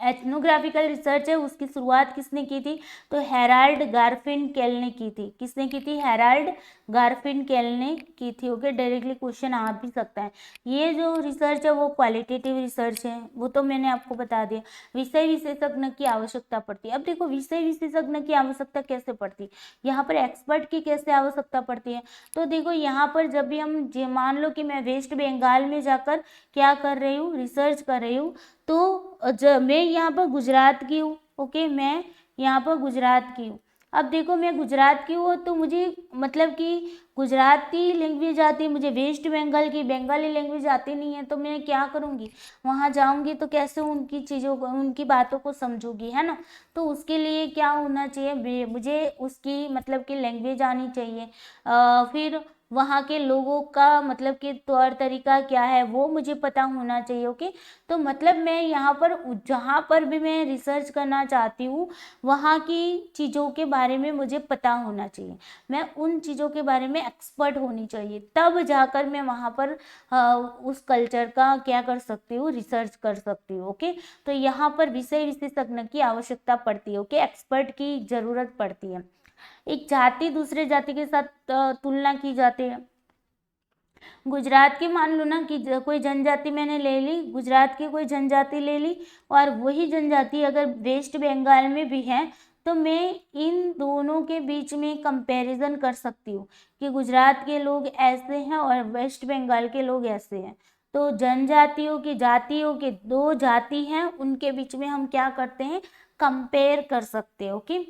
एथनोग्राफिकल रिसर्च है उसकी शुरुआत किसने की थी, तो हेराल्ड गारफिनकेल ने की थी। किसने की थी, हेराल्ड गारफिनकेल ने की थी। ओके, डायरेक्टली क्वेश्चन आ भी सकता है। ये जो रिसर्च है वो क्वालिटेटिव रिसर्च है, वो तो मैंने आपको बता दिया। विषय विशेषज्ञ की आवश्यकता पड़ती है। अब देखो विषय विशेषज्ञ की आवश्यकता कैसे पड़ती है, यहाँ पर एक्सपर्ट की कैसे आवश्यकता पड़ती है। तो देखो यहाँ पर जब भी हम मान लो कि मैं वेस्ट बंगाल में जाकर क्या कर रही हूँ, रिसर्च कर रही हूँ, तो मैं यहाँ पर गुजरात की हूँ। ओके, मैं यहाँ पर गुजरात की हूँ। अब देखो मैं गुजरात की हूँ तो मुझे मतलब कि गुजराती लैंग्वेज आती है, मुझे वेस्ट बंगाल की बंगाली लैंग्वेज आती नहीं है, तो मैं क्या करूँगी, वहाँ जाऊँगी तो कैसे उनकी चीज़ों को, उनकी बातों को समझूंगी, है ना। तो उसके लिए क्या होना चाहिए, मुझे उसकी मतलब कि लैंग्वेज आनी चाहिए। फिर वहाँ के लोगों का मतलब कि तौर तरीका क्या है वो मुझे पता होना चाहिए। ओके, तो मतलब मैं यहाँ पर जहाँ पर भी मैं रिसर्च करना चाहती हूँ वहाँ की चीज़ों के बारे में मुझे पता होना चाहिए, मैं उन चीज़ों के बारे में एक्सपर्ट होनी चाहिए, तब जाकर मैं वहाँ पर उस कल्चर का क्या कर सकती हूँ, रिसर्च कर सकती हूँ। ओके, तो यहाँ पर विषय विशेषज्ञ की आवश्यकता पड़ती है। ओके, एक्सपर्ट की ज़रूरत पड़ती है। एक जाति दूसरे जाति के साथ तुलना की जाती है। गुजरात की मान लो ना कि कोई जनजाति मैंने ले ली, गुजरात की कोई जनजाति ले ली, और वही जनजाति अगर वेस्ट बंगाल में भी है, तो मैं इन दोनों के बीच में कंपैरिजन कर सकती हूँ कि गुजरात के लोग ऐसे हैं और वेस्ट बंगाल के लोग ऐसे हैं। तो जनजातियों की जातियों के दो जाति हैं, उनके बीच में हम क्या करते हैं, कंपेयर कर सकते हैं। ओके,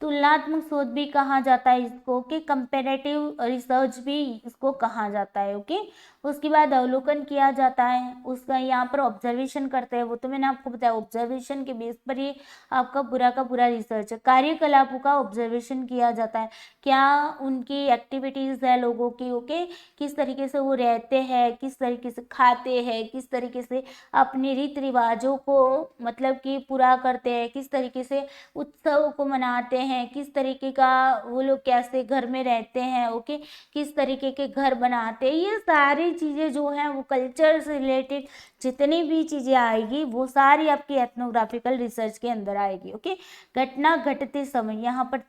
तुलनात्मक शोध भी कहा जाता है इसको, कि कंपेरेटिव रिसर्च भी इसको कहा जाता है। ओके, उसके बाद अवलोकन किया जाता है, उसका यहाँ पर ऑब्जर्वेशन करते हैं, वो तो मैंने आपको बताया, ऑब्जर्वेशन के बेस पर ये आपका पूरा का पूरा रिसर्च है। कार्यकलापों का ऑब्जर्वेशन किया जाता है, क्या उनकी एक्टिविटीज है लोगों की। ओके, किस तरीके से वो रहते हैं, किस तरीके से खाते हैं, किस तरीके से अपने रीति रिवाजों को मतलब कि पूरा करते हैं, किस तरीके से उत्सव को मनाते हैं, किस तरीके का वो लोग कैसे घर में रहते हैं। ओके, किस तरीके के घर बनाते हैं, ये सारी चीज़ें जो हैं वो कल्चर से रिलेटेड जितनी भी चीज़ें आएगी वो सारी आपकी एथनोग्राफिकल रिसर्च के अंदर आएगी। ओके, घटना घटते समय, यहाँ पर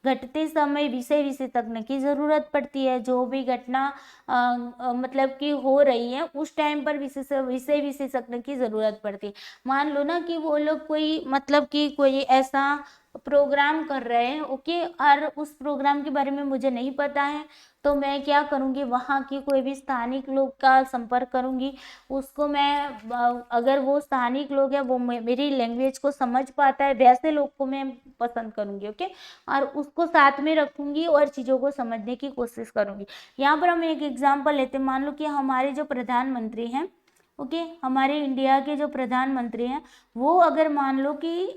घटते समय विषय विशेषज्ञ की ज़रूरत पड़ती है। जो भी घटना मतलब कि हो रही है उस टाइम पर विषय विशेषज्ञ की ज़रूरत पड़ती है। मान लो ना कि वो लोग कोई मतलब कि कोई ऐसा प्रोग्राम कर रहे हैं। ओके, और उस प्रोग्राम के बारे में मुझे नहीं पता है, तो मैं क्या करूँगी, वहाँ की कोई भी स्थानिक लोग का संपर्क करूँगी, उसको मैं अगर वो स्थानिक लोग हैं वो मेरी लैंग्वेज को समझ पाता है वैसे लोग को मैं पसंद करूँगी। ओके, और उसको साथ में रखूँगी और चीज़ों को समझने की कोशिश करूँगी। यहाँ पर हम एक एग्जाम्पल लेते हैं, मान लो कि हमारे जो प्रधानमंत्री हैं, ओके, हमारे इंडिया के जो प्रधानमंत्री हैं वो अगर मान लो कि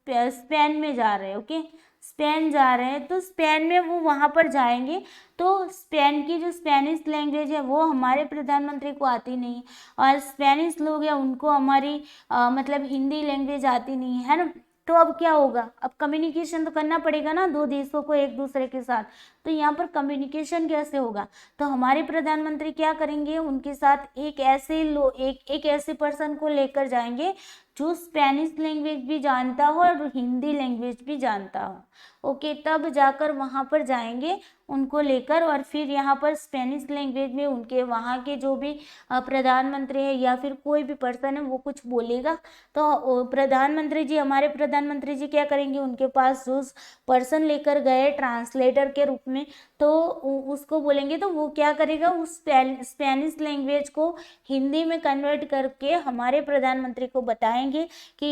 स्पेन में जा रहे हैं। ओके, स्पेन जा रहे हैं, तो स्पेन में वो वहाँ पर जाएंगे तो स्पेन की जो स्पेनिश लैंग्वेज है वो हमारे प्रधानमंत्री को आती नहीं, और स्पेनिश लोग हैं उनको हमारी मतलब हिंदी लैंग्वेज आती नहीं है ना। तो अब क्या होगा, अब कम्युनिकेशन तो करना पड़ेगा ना दो देशों को एक दूसरे के साथ, तो यहाँ पर कम्युनिकेशन कैसे होगा, तो हमारे प्रधानमंत्री क्या करेंगे, उनके साथ एक ऐसे पर्सन को लेकर जाएंगे जो स्पेनिश लैंग्वेज भी जानता हो और हिंदी लैंग्वेज भी जानता हो। ओके, तब जाकर वहाँ पर जाएंगे उनको लेकर, और फिर यहाँ पर स्पेनिश लैंग्वेज में उनके वहाँ के जो भी प्रधानमंत्री है या फिर कोई भी पर्सन है वो कुछ बोलेगा, तो प्रधानमंत्री जी, हमारे प्रधानमंत्री जी क्या करेंगे, उनके पास जो पर्सन लेकर गए ट्रांसलेटर के रूप में, तो उसको बोलेंगे, तो वो क्या करेगा, उस स्पेनिश लैंग्वेज को हिंदी में कन्वर्ट करके हमारे प्रधानमंत्री को बताएंगे बताएंगे कि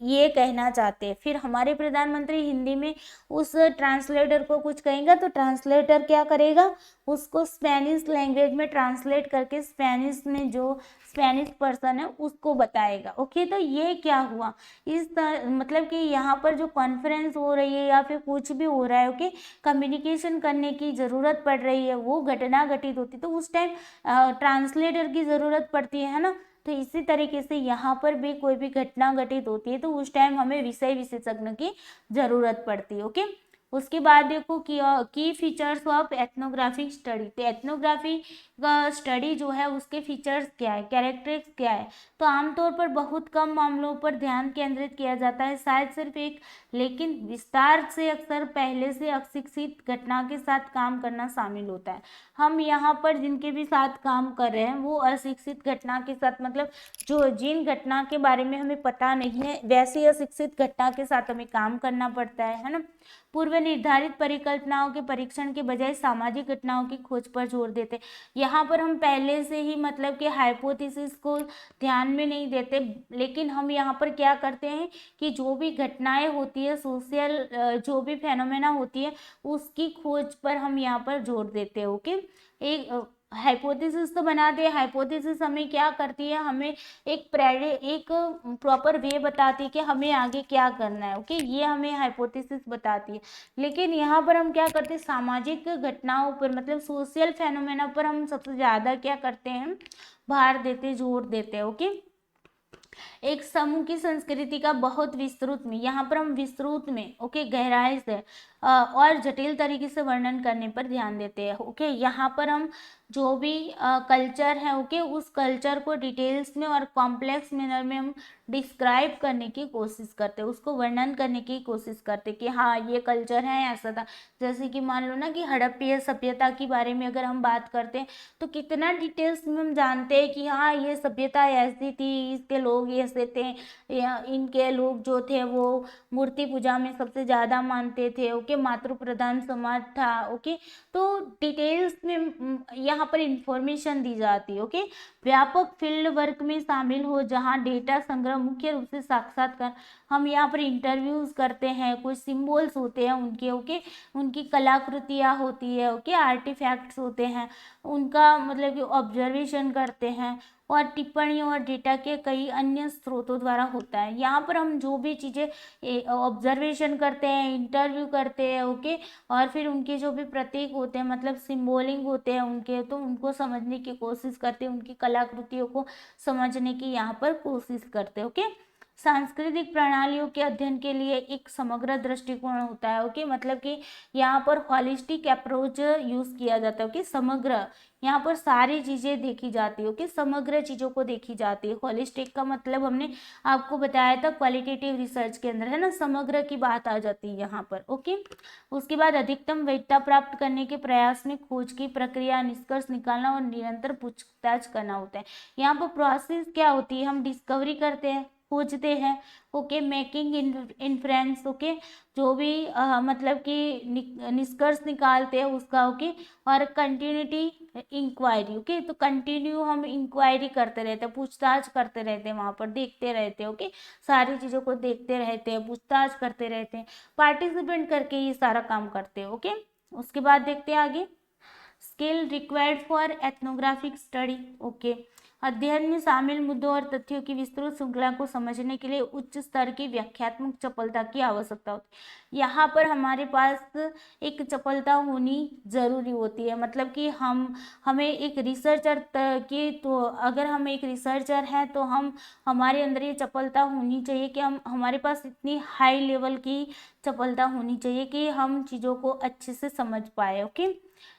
ये कहना चाहते हैं। फिर हमारे प्रधानमंत्री हिंदी में उस ट्रांसलेटर को कुछ कहेंगे तो ट्रांसलेटर क्या करेगा, उसको स्पेनिश लैंग्वेज में ट्रांसलेट करके स्पेनिश में जो स्पेनिश पर्सन है उसको बताएगा। ओके, तो ये क्या हुआ, मतलब कि यहाँ पर जो कॉन्फ्रेंस हो रही है या फिर कुछ भी हो रहा है, ओके, कम्युनिकेशन करने की ज़रूरत पड़ रही है, वो घटना घटित होती तो उस टाइम ट्रांसलेटर की ज़रूरत पड़ती है ना। तो इसी तरीके से यहाँ पर भी कोई भी घटना घटित होती है तो उस टाइम हमें विषय विशेषज्ञ की ज़रूरत पड़ती है। ओके, उसके बाद देखो की फीचर्स ऑफ एथनोग्राफिक स्टडी। तो एथनोग्राफी का स्टडी जो है उसके फीचर्स क्या है, कैरेक्टरिस्टिक्स क्या है। तो आमतौर पर बहुत कम मामलों पर ध्यान केंद्रित किया जाता है, शायद सिर्फ एक, लेकिन विस्तार से अक्सर पहले से अशिक्षित घटना के साथ काम करना शामिल होता है। हम यहाँ पर जिनके भी साथ काम कर रहे हैं वो अशिक्षित घटना के साथ, मतलब जो जिन घटना के बारे में हमें पता नहीं है वैसी अशिक्षित घटना के साथ हमें काम करना पड़ता है ना। पूर्व निर्धारित परिकल्पनाओं के परीक्षण के बजाय सामाजिक घटनाओं की खोज पर जोर देते। यहाँ पर हम पहले से ही मतलब कि हाइपोथेसिस को ध्यान में नहीं देते, लेकिन हम यहाँ पर क्या करते हैं कि जो भी घटनाएं होती है, सोशल जो भी फेनोमेना होती है उसकी खोज पर हम यहाँ पर जोर देते हैं। ओके, एक हाइपोथेसिस तो बनाते हैं, हाइपोथेसिस हमें क्या करती है, हमें एक प्रॉपर वे बताती है कि हमें आगे क्या करना है। ओके, ये हमें हाइपोथेसिस बताती है। लेकिन यहाँ पर हम क्या करते हैं, सामाजिक घटनाओं पर मतलब सोशल फेनोमेना पर हम सबसे ज़्यादा क्या करते हैं, भार देते, जोर देते हैं। ओके, एक समूह की संस्कृति का बहुत विस्तृत में, यहाँ पर हम विस्तृत में ओके गहराई से और जटिल तरीके से वर्णन करने पर ध्यान देते हैं। ओके, यहाँ पर हम जो भी कल्चर है ओके उस कल्चर को डिटेल्स में और कॉम्प्लेक्स मैनर में हम डिस्क्राइब करने की कोशिश करते हैं, उसको वर्णन करने की कोशिश करते कि हाँ ये कल्चर है, ऐसा था। जैसे कि मान लो ना कि हड़प्पीय सभ्यता के बारे में अगर हम बात करते हैं तो कितना डिटेल्स में हम जानते हैं कि हाँ ये सभ्यता ऐसी थी, इसके लोग ऐसे थे, इनके लोग जो थे वो मूर्ति पूजा में सबसे ज़्यादा मानते थे। ओके, मातृ प्रधान समाज था। ओके, तो डिटेल्स में यहाँ पर इंफॉर्मेशन दी जाती है। ओके, व्यापक फील्ड वर्क में शामिल हो जहाँ डेटा संग्रह मुख्य रूप से साक्षात्कार, हम यहाँ पर इंटरव्यूज करते हैं, कुछ सिंबल्स होते हैं उनके, ओके, उनकी कलाकृतियाँ होती है, ओके, आर्टिफैक्ट्स होते हैं, उनका मतलब कि ऑब्जर्वेशन करते हैं और टिप्पणी और डेटा के कई अन्य स्रोतों द्वारा होता है। यहाँ पर हम जो भी चीज़ें ऑब्जर्वेशन करते हैं, इंटरव्यू करते हैं, ओके, और फिर उनके जो भी प्रतीक होते हैं मतलब सिंबलिंग होते हैं उनके, तो उनको समझने की कोशिश करते हैं, उनकी कलाकृतियों को समझने की यहाँ पर कोशिश करते हैं। ओके, सांस्कृतिक प्रणालियों के अध्ययन के लिए एक समग्र दृष्टिकोण होता है। ओके, मतलब कि यहाँ पर हॉलिस्टिक अप्रोच यूज किया जाता है। ओके, समग्र, यहाँ पर सारी चीजें देखी जाती है। ओके, समग्र चीजों को देखी जाती है। हॉलिस्टिक का मतलब हमने आपको बताया था क्वालिटेटिव रिसर्च के अंदर है ना, समग्र की बात आ जाती है यहाँ पर। ओके, उसके बाद अधिकतम वैधता प्राप्त करने के प्रयास में खोज की प्रक्रिया, निष्कर्ष निकालना और निरंतर पूछताछ करना होता है। यहाँ पर प्रोसेस क्या होती है, हम डिस्कवरी करते हैं, खोजते हैं, ओके, मेकिंग इन्फ्रेंस, ओके, जो भी मतलब कि निष्कर्ष निकालते हैं उसका, ओके, और कंटिन्यूटी इंक्वायरी। ओके, तो कंटिन्यू हम इंक्वायरी करते रहते हैं, पूछताछ करते रहते हैं, वहाँ पर देखते रहते हैं। ओके, सारी चीज़ों को देखते रहते हैं, पूछताछ करते रहते हैं, पार्टिसिपेंट करके ये सारा काम करते हैं। ओके, उसके बाद देखते हैं आगे, skill required for ethnographic study. Okay, अध्ययन में शामिल मुद्दों और तथ्यों की विस्तृत श्रृंखला को समझने के लिए उच्च स्तर की व्याख्यात्मक चपलता की आवश्यकता होती है। यहाँ पर हमारे पास एक चपलता होनी जरूरी होती है, मतलब कि हमें एक रिसर्चर की, तो अगर हम एक रिसर्चर हैं तो हमारे अंदर ये चपलता होनी चाहिए कि हमारे पास इतनी हाई लेवल की चपलता होनी चाहिए कि हम चीज़ों को अच्छे से समझ पाए। ओके,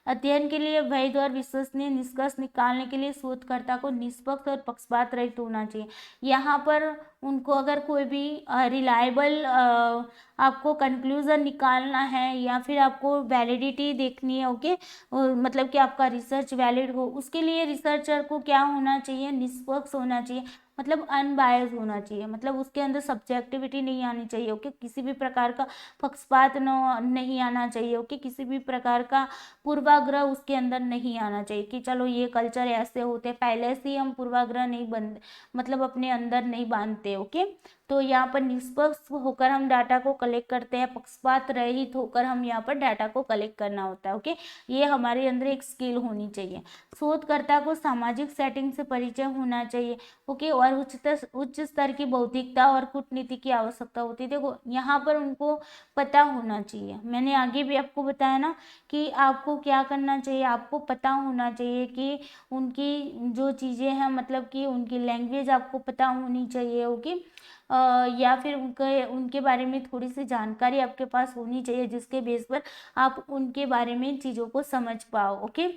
अध्ययन के लिए वैध और विश्वसनीय निष्कर्ष निकालने के लिए शोधकर्ता को निष्पक्ष और पक्षपात रहित होना चाहिए। यहाँ पर उनको अगर कोई भी रिलायबल आपको कंक्लूजन निकालना है या फिर आपको वैलिडिटी देखनी है, ओके, मतलब कि आपका रिसर्च वैलिड हो, उसके लिए रिसर्चर को क्या होना चाहिए, निष्पक्ष होना चाहिए, मतलब अनबायस होना चाहिए, मतलब उसके अंदर सब्जेक्टिविटी नहीं आनी चाहिए। ओके, किसी भी प्रकार का पक्षपात नहीं आना चाहिए। ओके, किसी भी प्रकार का पूर्वाग्रह उसके अंदर नहीं आना चाहिए कि चलो ये कल्चर ऐसे होते, पहले से ही हम पूर्वाग्रह नहीं मतलब अपने अंदर नहीं बांधते। ओके। तो यहाँ पर निष्पक्ष होकर हम डाटा को कलेक्ट करते हैं, पक्षपात रहित होकर हम यहाँ पर डाटा को कलेक्ट करना होता है, ओके। ये हमारे अंदर एक स्किल होनी चाहिए। शोधकर्ता को सामाजिक सेटिंग से परिचय होना चाहिए, ओके। और उच्च स्तर की बौद्धिकता और कूटनीति की आवश्यकता होती है। देखो यहाँ पर उनको पता होना चाहिए, मैंने आगे भी आपको बताया ना कि आपको क्या करना चाहिए, आपको पता होना चाहिए कि उनकी जो चीज़ें हैं, मतलब कि उनकी लैंग्वेज आपको पता होनी चाहिए, ओके। या फिर उनके बारे में थोड़ी सी जानकारी आपके पास होनी चाहिए, जिसके बेस पर आप उनके बारे में चीज़ों को समझ पाओ, ओके।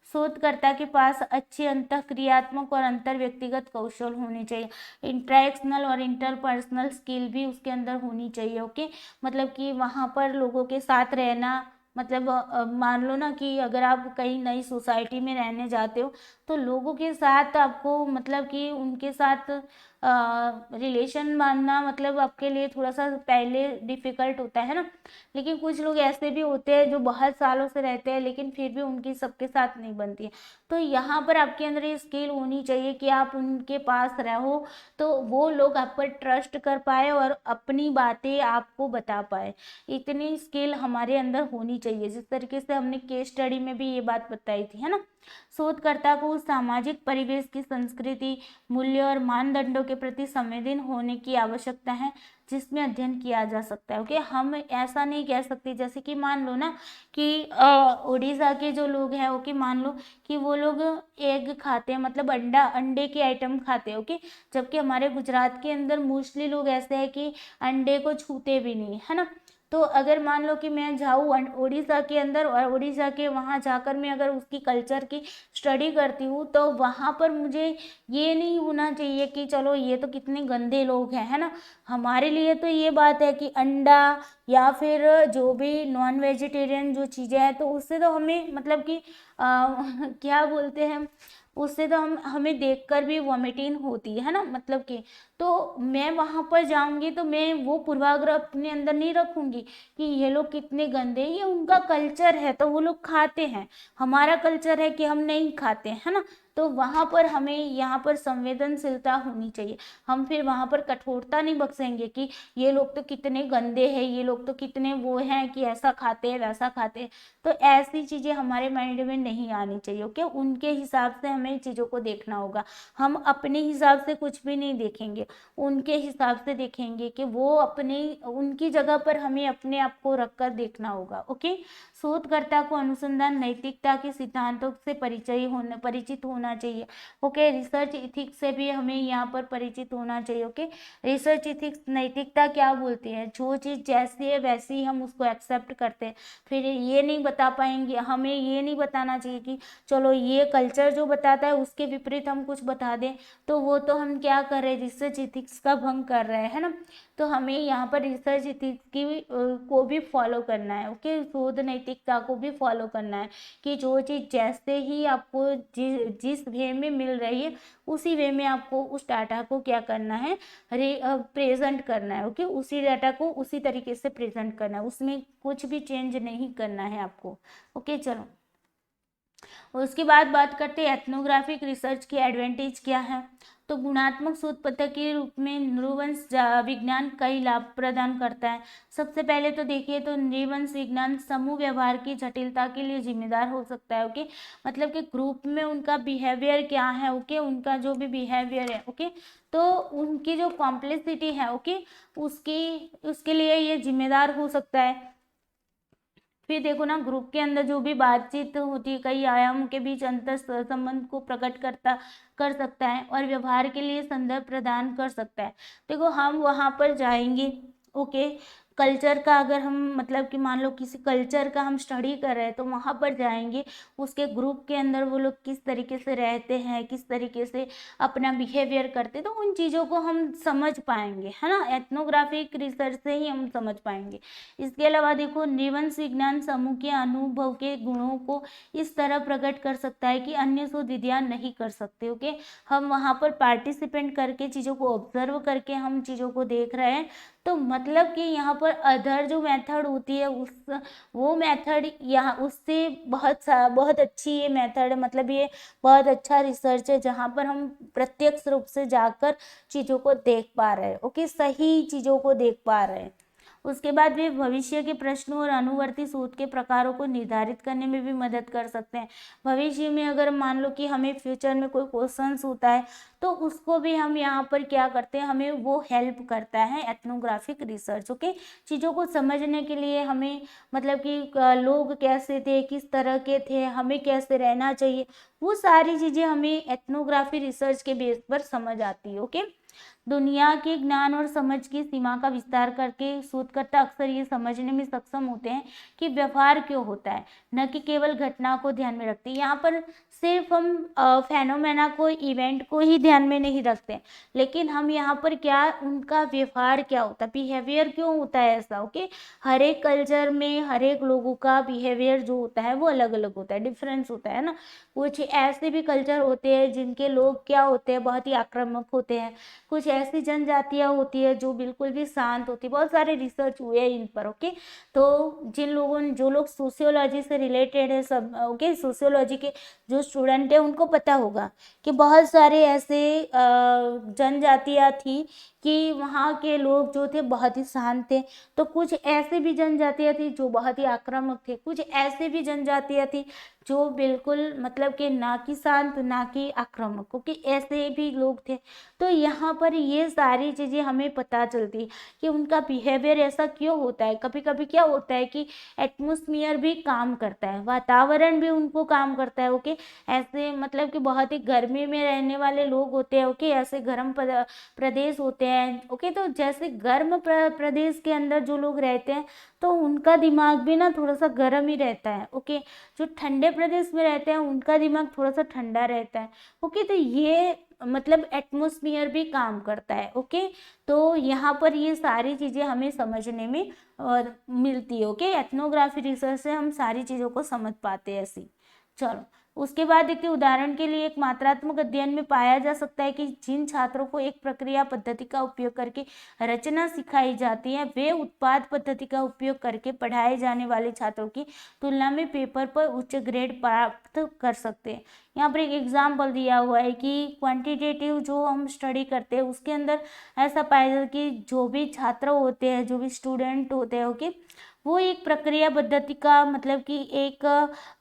शोधकर्ता के पास अच्छे अंतःक्रियात्मक और अंतर व्यक्तिगत कौशल होने चाहिए, इंटरेक्शनल और इंटरपर्सनल स्किल भी उसके अंदर होनी चाहिए, ओके। मतलब कि वहाँ पर लोगों के साथ रहना, मतलब मान लो ना कि अगर आप कहीं नई सोसाइटी में रहने जाते हो तो लोगों के साथ आपको मतलब कि उनके साथ रिलेशन बांधना मतलब आपके लिए थोड़ा सा पहले डिफ़िकल्ट होता है ना। लेकिन कुछ लोग ऐसे भी होते हैं जो बहुत सालों से रहते हैं लेकिन फिर भी उनकी सबके साथ नहीं बनती है। तो यहाँ पर आपके अंदर ये स्किल होनी चाहिए कि आप उनके पास रहो तो वो लोग आप पर ट्रस्ट कर पाए और अपनी बातें आपको बता पाए। इतनी स्किल हमारे अंदर होनी चाहिए, जिस तरीके से हमने केस स्टडी में भी ये बात बताई थी, है ना। शोधकर्ता को सामाजिक परिवेश की संस्कृति, मूल्य और मानदंडों के प्रति संवेदन होने की आवश्यकता है जिसमें अध्ययन किया जा सकता है, ओके। हम ऐसा नहीं कह सकते, जैसे कि मान लो ना कि उड़ीसा के जो लोग हैं, ओके, मान लो कि वो लोग एग खाते हैं, मतलब अंडे के आइटम खाते हैं, ओके। जबकि हमारे गुजरात के अंदर मोस्टली लोग ऐसे हैं कि अंडे को छूते भी नहीं, है ना। तो अगर मान लो कि मैं जाऊँ उड़ीसा के अंदर और उड़ीसा के वहाँ जाकर मैं अगर उसकी कल्चर की स्टडी करती हूँ तो वहाँ पर मुझे ये नहीं होना चाहिए कि चलो ये तो कितने गंदे लोग हैं, है ना। हमारे लिए तो ये बात है कि अंडा या फिर जो भी नॉन वेजिटेरियन जो चीज़ें हैं तो उससे तो हमें मतलब कि क्या बोलते हैं, उससे तो हमें देखकर भी वॉमिटिंग होती है ना, मतलब कि। तो मैं वहाँ पर जाऊँगी तो मैं वो पूर्वाग्रह अपने अंदर नहीं रखूँगी कि ये लोग कितने गंदे, ये उनका कल्चर है तो वो लोग खाते हैं, हमारा कल्चर है कि हम नहीं खाते, है ना। तो वहाँ पर हमें यहाँ पर संवेदनशीलता होनी चाहिए। हम फिर वहाँ पर कठोरता नहीं बख्शेंगे कि ये लोग तो कितने गंदे हैं, ये लोग तो कितने वो हैं कि ऐसा खाते हैं वैसा खाते हैं। तो ऐसी चीज़ें हमारे माइंड में नहीं आनी चाहिए, ओके। उनके हिसाब से हमें चीज़ों को देखना होगा, हम अपने हिसाब से कुछ भी नहीं देखेंगे, उनके हिसाब से देखेंगे कि वो अपने उनकी जगह पर हमें अपने आप को रखकर देखना होगा, ओके। शोधकर्ता को अनुसंधान नैतिकता के सिद्धांतों से परिचित होना चाहिए, ओके। रिसर्च इथिक्स से भी हमें यहाँ पर परिचित होना चाहिए, ओके। रिसर्च इथिक्स नैतिकता क्या बोलती है, जो चीज़ जैसी है वैसी ही हम उसको एक्सेप्ट करते हैं। फिर ये नहीं बता पाएंगे, हमें ये नहीं बताना चाहिए कि चलो ये कल्चर जो बताता है उसके विपरीत हम कुछ बता दें, तो वो तो हम क्या कर रहे हैं, रिसर्च इथिक्स का भंग कर रहे हैं, है ना। तो हमें यहाँ पर रिसर्च इथिक्स को भी फॉलो करना है, ओके। शोध नैतिकता को भी फॉलो करना है कि जो चीज़ जैसे ही आपको जिस वे में मिल रही है उसी वे में आपको उस डाटा को क्या करना है, प्रेजेंट करना है, ओके। उसी डाटा को उसी तरीके से प्रेजेंट करना है, उसमें कुछ भी चेंज नहीं करना है आपको, ओके। चलो उसके बाद बात करते हैं एथनोग्राफिक रिसर्च की एडवांटेज क्या है। तो गुणात्मक शोध पद्धति के रूप में नृवंश विज्ञान कई लाभ प्रदान करता है। सबसे पहले तो देखिए तो नृवंश विज्ञान समूह व्यवहार की जटिलता के लिए जिम्मेदार हो सकता है, ओके। मतलब कि ग्रुप में उनका बिहेवियर क्या है, ओके, उनका जो भी बिहेवियर है, ओके, तो उनकी जो कॉम्प्लेक्सिटी है, ओके, उसके लिए ये जिम्मेदार हो सकता है। फिर देखो ना ग्रुप के अंदर जो भी बातचीत होती है कई आयामों के बीच अंतर संबंध को प्रकट कर सकता है और व्यवहार के लिए संदर्भ प्रदान कर सकता है। देखो हम वहाँ पर जाएंगे, ओके, कल्चर का अगर हम मतलब कि मान लो किसी कल्चर का हम स्टडी कर रहे हैं तो वहाँ पर जाएंगे, उसके ग्रुप के अंदर वो लोग किस तरीके से रहते हैं, किस तरीके से अपना बिहेवियर करते हैं, तो उन चीज़ों को हम समझ पाएंगे, है ना। एथनोग्राफिक रिसर्च से ही हम समझ पाएंगे। इसके अलावा देखो नृवंश विज्ञान समूह के अनुभव के गुणों को इस तरह प्रकट कर सकता है कि अन्य शोध विधियां नहीं कर सकते, ओके। हम वहाँ पर पार्टिसिपेंट करके चीज़ों को ऑब्जर्व करके हम चीज़ों को देख रहे हैं तो मतलब कि यहाँ पर अदर जो मेथड होती है उस वो मेथड यहाँ उससे बहुत अच्छी ये मेथड है, मतलब ये बहुत अच्छा रिसर्च है जहाँ पर हम प्रत्यक्ष रूप से जाकर चीज़ों को देख पा रहे हैं, ओके, सही चीज़ों को देख पा रहे हैं। उसके बाद वे भविष्य के प्रश्नों और अनुवर्ती शोध के प्रकारों को निर्धारित करने में भी मदद कर सकते हैं। भविष्य में अगर मान लो कि हमें फ्यूचर में कोई क्वेश्चंस होता है तो उसको भी हम यहाँ पर क्या करते हैं, हमें वो हेल्प करता है एथनोग्राफिक रिसर्च, ओके। चीज़ों को समझने के लिए हमें मतलब कि लोग कैसे थे, किस तरह के थे, हमें कैसे रहना चाहिए, वो सारी चीज़ें हमें एथनोग्राफी रिसर्च के बेस पर समझ आती है, ओके। दुनिया के ज्ञान और समझ की सीमा का विस्तार करके शोधकर्ता अक्सर ये समझने में सक्षम होते हैं कि व्यवहार क्यों होता है, न कि केवल घटना को ध्यान में रखते हैं। यहाँ पर सिर्फ हम फेनोमेना को, इवेंट को ही ध्यान में नहीं रखते, लेकिन हम यहाँ पर क्या, उनका व्यवहार क्या होता है, बिहेवियर क्यों होता है ऐसा, ओके। हर एक कल्चर में हर एक लोगों का बिहेवियर जो होता है वो अलग अलग होता है, डिफरेंस होता है ना। कुछ ऐसे भी कल्चर होते हैं जिनके लोग क्या होते हैं, बहुत ही आक्रामक होते हैं। कुछ ऐसी जनजातियां होती है जो बिल्कुल भी शांत होती है। बहुत सारे रिसर्च हुए हैं इन पर, ओके। तो जो लोग सोशियोलॉजी से रिलेटेड है सब, ओके, सोशियोलॉजी के जो स्टूडेंट है उनको पता होगा कि बहुत सारे ऐसे जनजातियां थी कि वहाँ के लोग जो थे बहुत ही शांत थे। तो कुछ ऐसे भी जनजातियां थी जो बहुत ही आक्रामक थे, कुछ ऐसे भी जनजातियां थी जो बिल्कुल मतलब कि ना कि शांत ना कि आक्रामक, क्योंकि ऐसे भी लोग थे। तो यहाँ पर ये सारी चीज़ें हमें पता चलती कि उनका बिहेवियर ऐसा क्यों होता है। कभी कभी क्या होता है कि एटमॉस्फेयर भी काम करता है, वातावरण भी उनको काम करता है, ओके। ऐसे मतलब कि बहुत ही गर्मी में रहने वाले लोग होते हैं, ओके, ऐसे गर्म प्रदेश होते हैं, ओके। तो जैसे गर्म प्रदेश के अंदर जो लोग रहते हैं तो उनका दिमाग भी ना थोड़ा सा गर्म ही रहता है, ओके। जो ठंडे प्रदेश में रहते हैं उनका दिमाग थोड़ा सा ठंडा रहता है, ओके। तो ये मतलब एटमॉस्फेयर भी काम करता है, ओके। तो यहाँ पर ये सारी चीज़ें हमें समझने में और मिलती है, ओके। एथनोग्राफी रिसर्च से हम सारी चीज़ों को समझ पाते हैं ऐसी। चलो उसके बाद देखिए, उदाहरण के लिए एक मात्रात्मक अध्ययन में पाया जा सकता है कि जिन छात्रों को एक प्रक्रिया पद्धति का उपयोग करके रचना सिखाई जाती है वे उत्पाद पद्धति का उपयोग करके पढ़ाए जाने वाले छात्रों की तुलना में पेपर पर उच्च ग्रेड प्राप्त कर सकते हैं। यहाँ पर एक एग्जाम्पल दिया हुआ है कि क्वांटिटेटिव जो हम स्टडी करते हैं उसके अंदर ऐसा पाया जाता है कि जो भी छात्र होते हैं, जो भी स्टूडेंट होते हैं, ओके, वो एक प्रक्रिया पद्धति का मतलब कि एक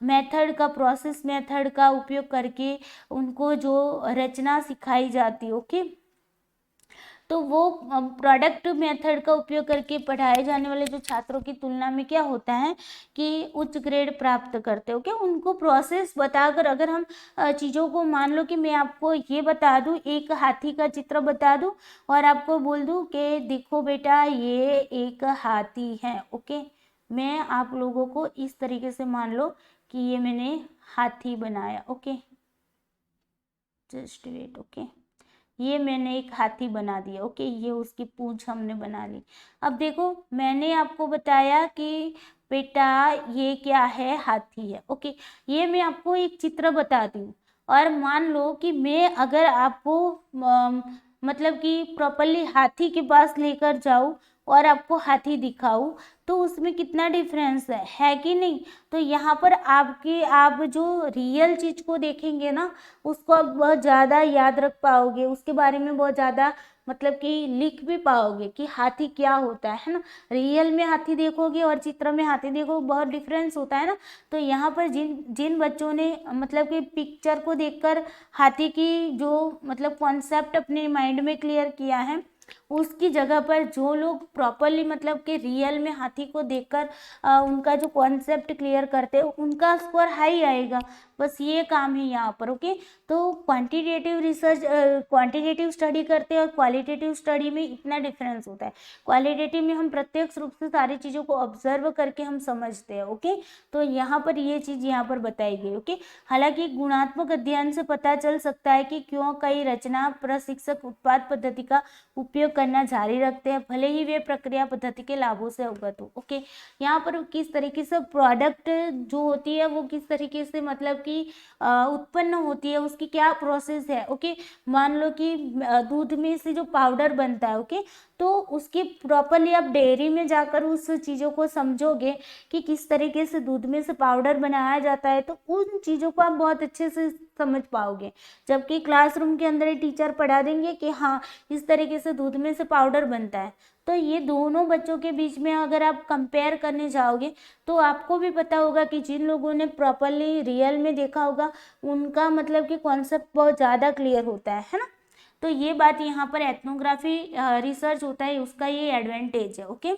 मेथड का, प्रोसेस मेथड का उपयोग करके उनको जो रचना सिखाई जाती है, ओके। तो वो प्रोडक्ट मेथड का उपयोग करके पढ़ाए जाने वाले जो छात्रों की तुलना में क्या होता है कि उच्च ग्रेड प्राप्त करते हो, क्या उनको प्रोसेस बताकर, अगर हम चीज़ों को, मान लो कि मैं आपको ये बता दूं, एक हाथी का चित्र बता दूं और आपको बोल दूं कि देखो बेटा ये एक हाथी है, ओके। मैं आप लोगों को इस तरीके से मान लो कि ये मैंने हाथी बनाया, ओके, जस्ट वेट, ओके। ये मैंने एक हाथी बना दिया, ओके। ये उसकी पूंछ हमने बना ली। अब देखो मैंने आपको बताया कि बेटा ये क्या है, हाथी है, ओके। ये मैं आपको एक चित्र बता दूं और मान लो कि मैं अगर आपको मतलब कि प्रॉपरली हाथी के पास लेकर जाऊं और आपको हाथी दिखाऊं तो उसमें कितना डिफरेंस है कि नहीं। तो यहाँ पर आप जो रियल चीज को देखेंगे ना उसको आप बहुत ज़्यादा याद रख पाओगे, उसके बारे में बहुत ज़्यादा मतलब कि लिख भी पाओगे कि हाथी क्या होता है ना। रियल में हाथी देखोगे और चित्र में हाथी देखोगे, बहुत डिफरेंस होता है ना। तो यहाँ पर जिन जिन बच्चों ने मतलब कि पिक्चर को देखकर हाथी की जो मतलब कॉन्सेप्ट अपने माइंड में क्लियर किया है, उसकी जगह पर जो लोग प्रॉपरली मतलब कि रियल में हाथी को देखकर उनका जो कॉन्सेप्ट क्लियर करते हैं उनका स्कोर हाई आएगा। बस ये काम है यहाँ पर, ओके। तो क्वांटिटेटिव रिसर्च, क्वांटिटेटिव स्टडी करते हैं और क्वालिटेटिव स्टडी में इतना डिफरेंस होता है। क्वालिटेटिव में हम प्रत्यक्ष रूप से सारी चीज़ों को ऑब्जर्व करके हम समझते हैं, ओके। तो यहाँ पर ये चीज़ यहाँ पर बताई गई, ओके। हालांकि गुणात्मक अध्ययन से पता चल सकता है कि क्यों कई रचना प्रशिक्षक उत्पाद पद्धति का उपयोग करना जारी रखते हैं भले ही वे प्रक्रिया पद्धति के लाभों से अवगत हो, ओके। यहाँ पर किस तरीके से प्रोडक्ट जो होती है वो किस तरीके से मतलब कि उत्पन्न होती है, उसकी क्या प्रोसेस है, ओके। मान लो कि दूध में से जो पाउडर बनता है, ओके, तो उसकी प्रॉपरली आप डेयरी में जाकर उस चीज़ों को समझोगे कि किस तरीके से दूध में से पाउडर बनाया जाता है, तो उन चीज़ों को आप बहुत अच्छे से समझ पाओगे। जबकि क्लासरूम के अंदर ही टीचर पढ़ा देंगे कि हाँ इस तरीके से दूध में से पाउडर बनता है, तो ये दोनों बच्चों के बीच में अगर आप कंपेयर करने जाओगे तो आपको भी पता होगा कि जिन लोगों ने प्रॉपरली रियल में देखा होगा उनका मतलब कि कॉन्सेप्ट बहुत ज़्यादा क्लियर होता है ना। तो ये बात यहाँ पर एथनोग्राफी रिसर्च होता है, उसका ये एडवांटेज है। ओके,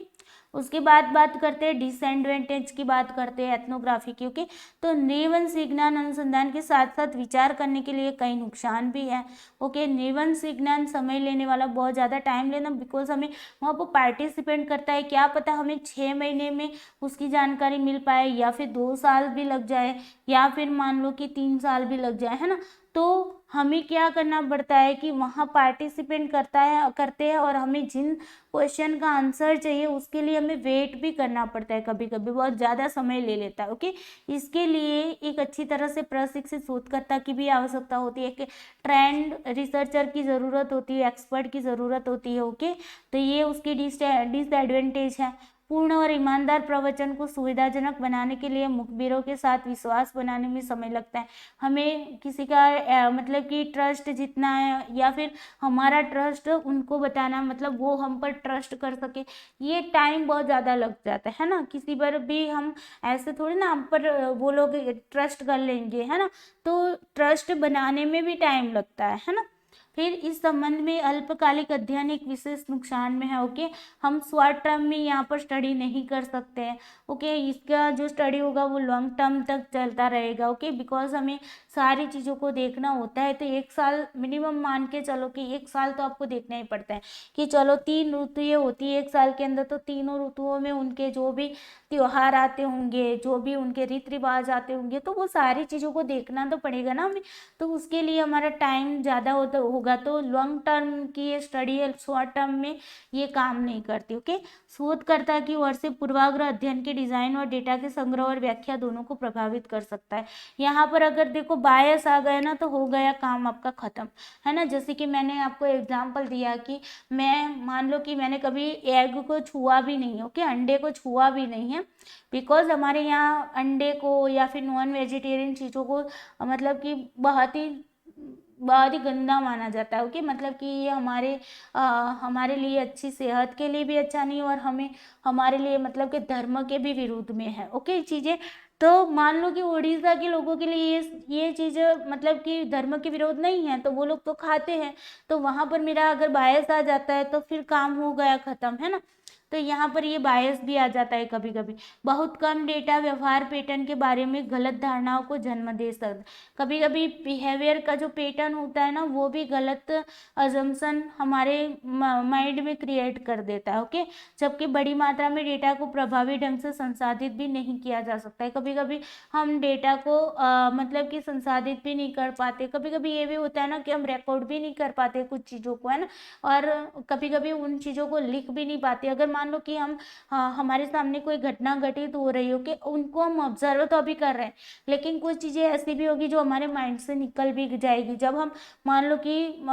उसके बाद बात करते हैं डिसएडवांटेज की, बात करते हैं एथनोग्राफी की। ओके, तो नृवंश विज्ञान अनुसंधान के साथ साथ विचार करने के लिए कई नुकसान भी है। ओके, नृवंश विज्ञान समय लेने वाला, बहुत ज़्यादा टाइम लेना, बिकॉज हमें वहाँ पर पार्टिसिपेंट करता है, क्या पता हमें 6 महीने में उसकी जानकारी मिल पाए, या फिर 2 साल भी लग जाए, या फिर मान लो कि 3 साल भी लग जाए, है ना। तो हमें क्या करना पड़ता है कि वहाँ पार्टिसिपेंट करते हैं और हमें जिन क्वेश्चन का आंसर चाहिए उसके लिए हमें वेट भी करना पड़ता है, कभी कभी बहुत ज़्यादा समय ले लेता है। ओके, इसके लिए एक अच्छी तरह से प्रशिक्षित शोधकर्ता की भी आवश्यकता होती है, एक ट्रेंड रिसर्चर की ज़रूरत होती है, एक्सपर्ट की ज़रूरत होती है। ओके, तो ये उसकी डिसएडवांटेज है। पूर्ण और ईमानदार प्रवचन को सुविधाजनक बनाने के लिए मुखबिरों के साथ विश्वास बनाने में समय लगता है। हमें किसी का मतलब कि ट्रस्ट जीतना है, या फिर हमारा ट्रस्ट उनको बताना, मतलब वो हम पर ट्रस्ट कर सके, ये टाइम बहुत ज़्यादा लग जाता है ना। किसी पर भी हम ऐसे थोड़ी ना हम पर वो लोग ट्रस्ट कर लेंगे, है ना। तो ट्रस्ट बनाने में भी टाइम लगता है ना। फिर इस संबंध में अल्पकालिक अध्ययन एक विशेष नुकसान में है। ओके, हम शॉर्ट टर्म में यहाँ पर स्टडी नहीं कर सकते हैं। ओके, इसका जो स्टडी होगा वो लॉन्ग टर्म तक चलता रहेगा। ओके, बिकॉज हमें सारी चीज़ों को देखना होता है, तो 1 साल मिनिमम मान के चलो कि 1 साल तो आपको देखना ही पड़ता है कि चलो 3 ऋतुएं होती है 1 साल के अंदर, तो तीनों ऋतुओं में उनके जो भी त्योहार आते होंगे, जो भी उनके रीति रिवाज आते होंगे, तो वो सारी चीज़ों को देखना तो पड़ेगा ना हमें। तो उसके लिए हमारा टाइम ज़्यादा होगा, तो लॉन्ग टर्म की ये स्टडी है, शॉर्ट टर्म में ये काम नहीं करती। ओके, शोधकर्ता की ओर से पूर्वाग्रह अध्ययन के डिजाइन और डेटा के संग्रह और व्याख्या दोनों को प्रभावित कर सकता है। यहाँ पर अगर देखो बायस आ गया ना, तो हो गया काम आपका खत्म, है ना। जैसे कि मैंने आपको एग्जांपल दिया कि मैं मान लो कि मैंने कभी एग को छुआ भी नहीं है, ओके, अंडे को छुआ भी नहीं है, बिकॉज हमारे यहाँ अंडे को या फिर नॉन वेजिटेरियन चीज़ों को मतलब कि बहुत ही गंदा माना जाता है। ओके, मतलब कि ये हमारे लिए अच्छी, सेहत के लिए भी अच्छा नहीं, और हमारे लिए मतलब कि धर्म के भी विरुद्ध में है। ओके, चीज़ें तो मान लो कि उड़ीसा के लोगों के लिए ये चीज़ मतलब कि धर्म के विरोध नहीं है, तो वो लोग तो खाते हैं, तो वहाँ पर मेरा अगर बायस आ जाता है तो फिर काम हो गया ख़त्म, है ना। तो यहाँ पर ये बायस भी आ जाता है कभी कभी। बहुत कम डेटा व्यवहार पैटर्न के बारे में गलत धारणाओं को जन्म दे सकता, कभी कभी बिहेवियर का जो पैटर्न होता है ना वो भी गलत अजम्पशन हमारे माइंड में क्रिएट कर देता है। ओके, जबकि बड़ी मात्रा में डेटा को प्रभावी ढंग से संसाधित भी नहीं किया जा सकता है। कभी कभी हम डेटा को मतलब कि संसाधित भी नहीं कर पाते, कभी कभी ये भी होता है ना कि हम रिकॉर्ड भी नहीं कर पाते कुछ चीज़ों को, है ना, और कभी कभी उन चीज़ों को लिख भी नहीं पाते। अगर मान लो कि हम हमारे सामने कोई घटना घटित हो रही हो कि उनको हम ऑब्जर्व तो अभी कर रहे हैं, लेकिन कुछ चीज़ें ऐसी भी होगी जो हमारे माइंड से निकल भी जाएगी। जब हम मान लो कि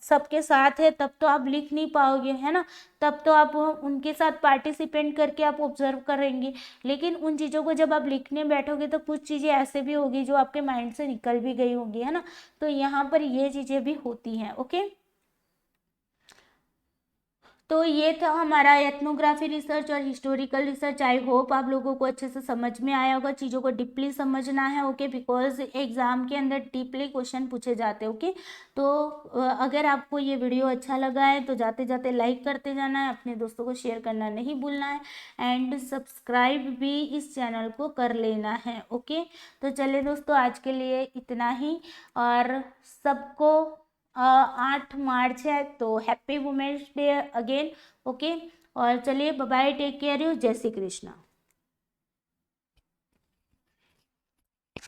सबके साथ है तब तो आप लिख नहीं पाओगे, है ना, तब तो आप उनके साथ पार्टिसिपेंट करके आप ऑब्जर्व करेंगे, लेकिन उन चीज़ों को जब आप लिखने बैठोगे तो कुछ चीज़ें ऐसे भी होगी जो आपके माइंड से निकल भी गई होंगी, है ना। तो यहाँ पर ये चीज़ें भी होती हैं। ओके, तो ये था हमारा एथनोग्राफी रिसर्च और हिस्टोरिकल रिसर्च। आई होप आप लोगों को अच्छे से समझ में आया होगा, चीज़ों को डीपली समझना है। ओके, बिकॉज एग्जाम के अंदर डीपली क्वेश्चन पूछे जाते हैं। ओके, तो अगर आपको ये वीडियो अच्छा लगा है तो जाते जाते लाइक करते जाना है, अपने दोस्तों को शेयर करना नहीं भूलना है, एंड सब्सक्राइब भी इस चैनल को कर लेना है। ओके, तो चलिए दोस्तों, आज के लिए इतना ही, और सबको 8 मार्च है तो happy women's day again. Okay, और चलिए bye bye, take care you, जय श्री कृष्णा।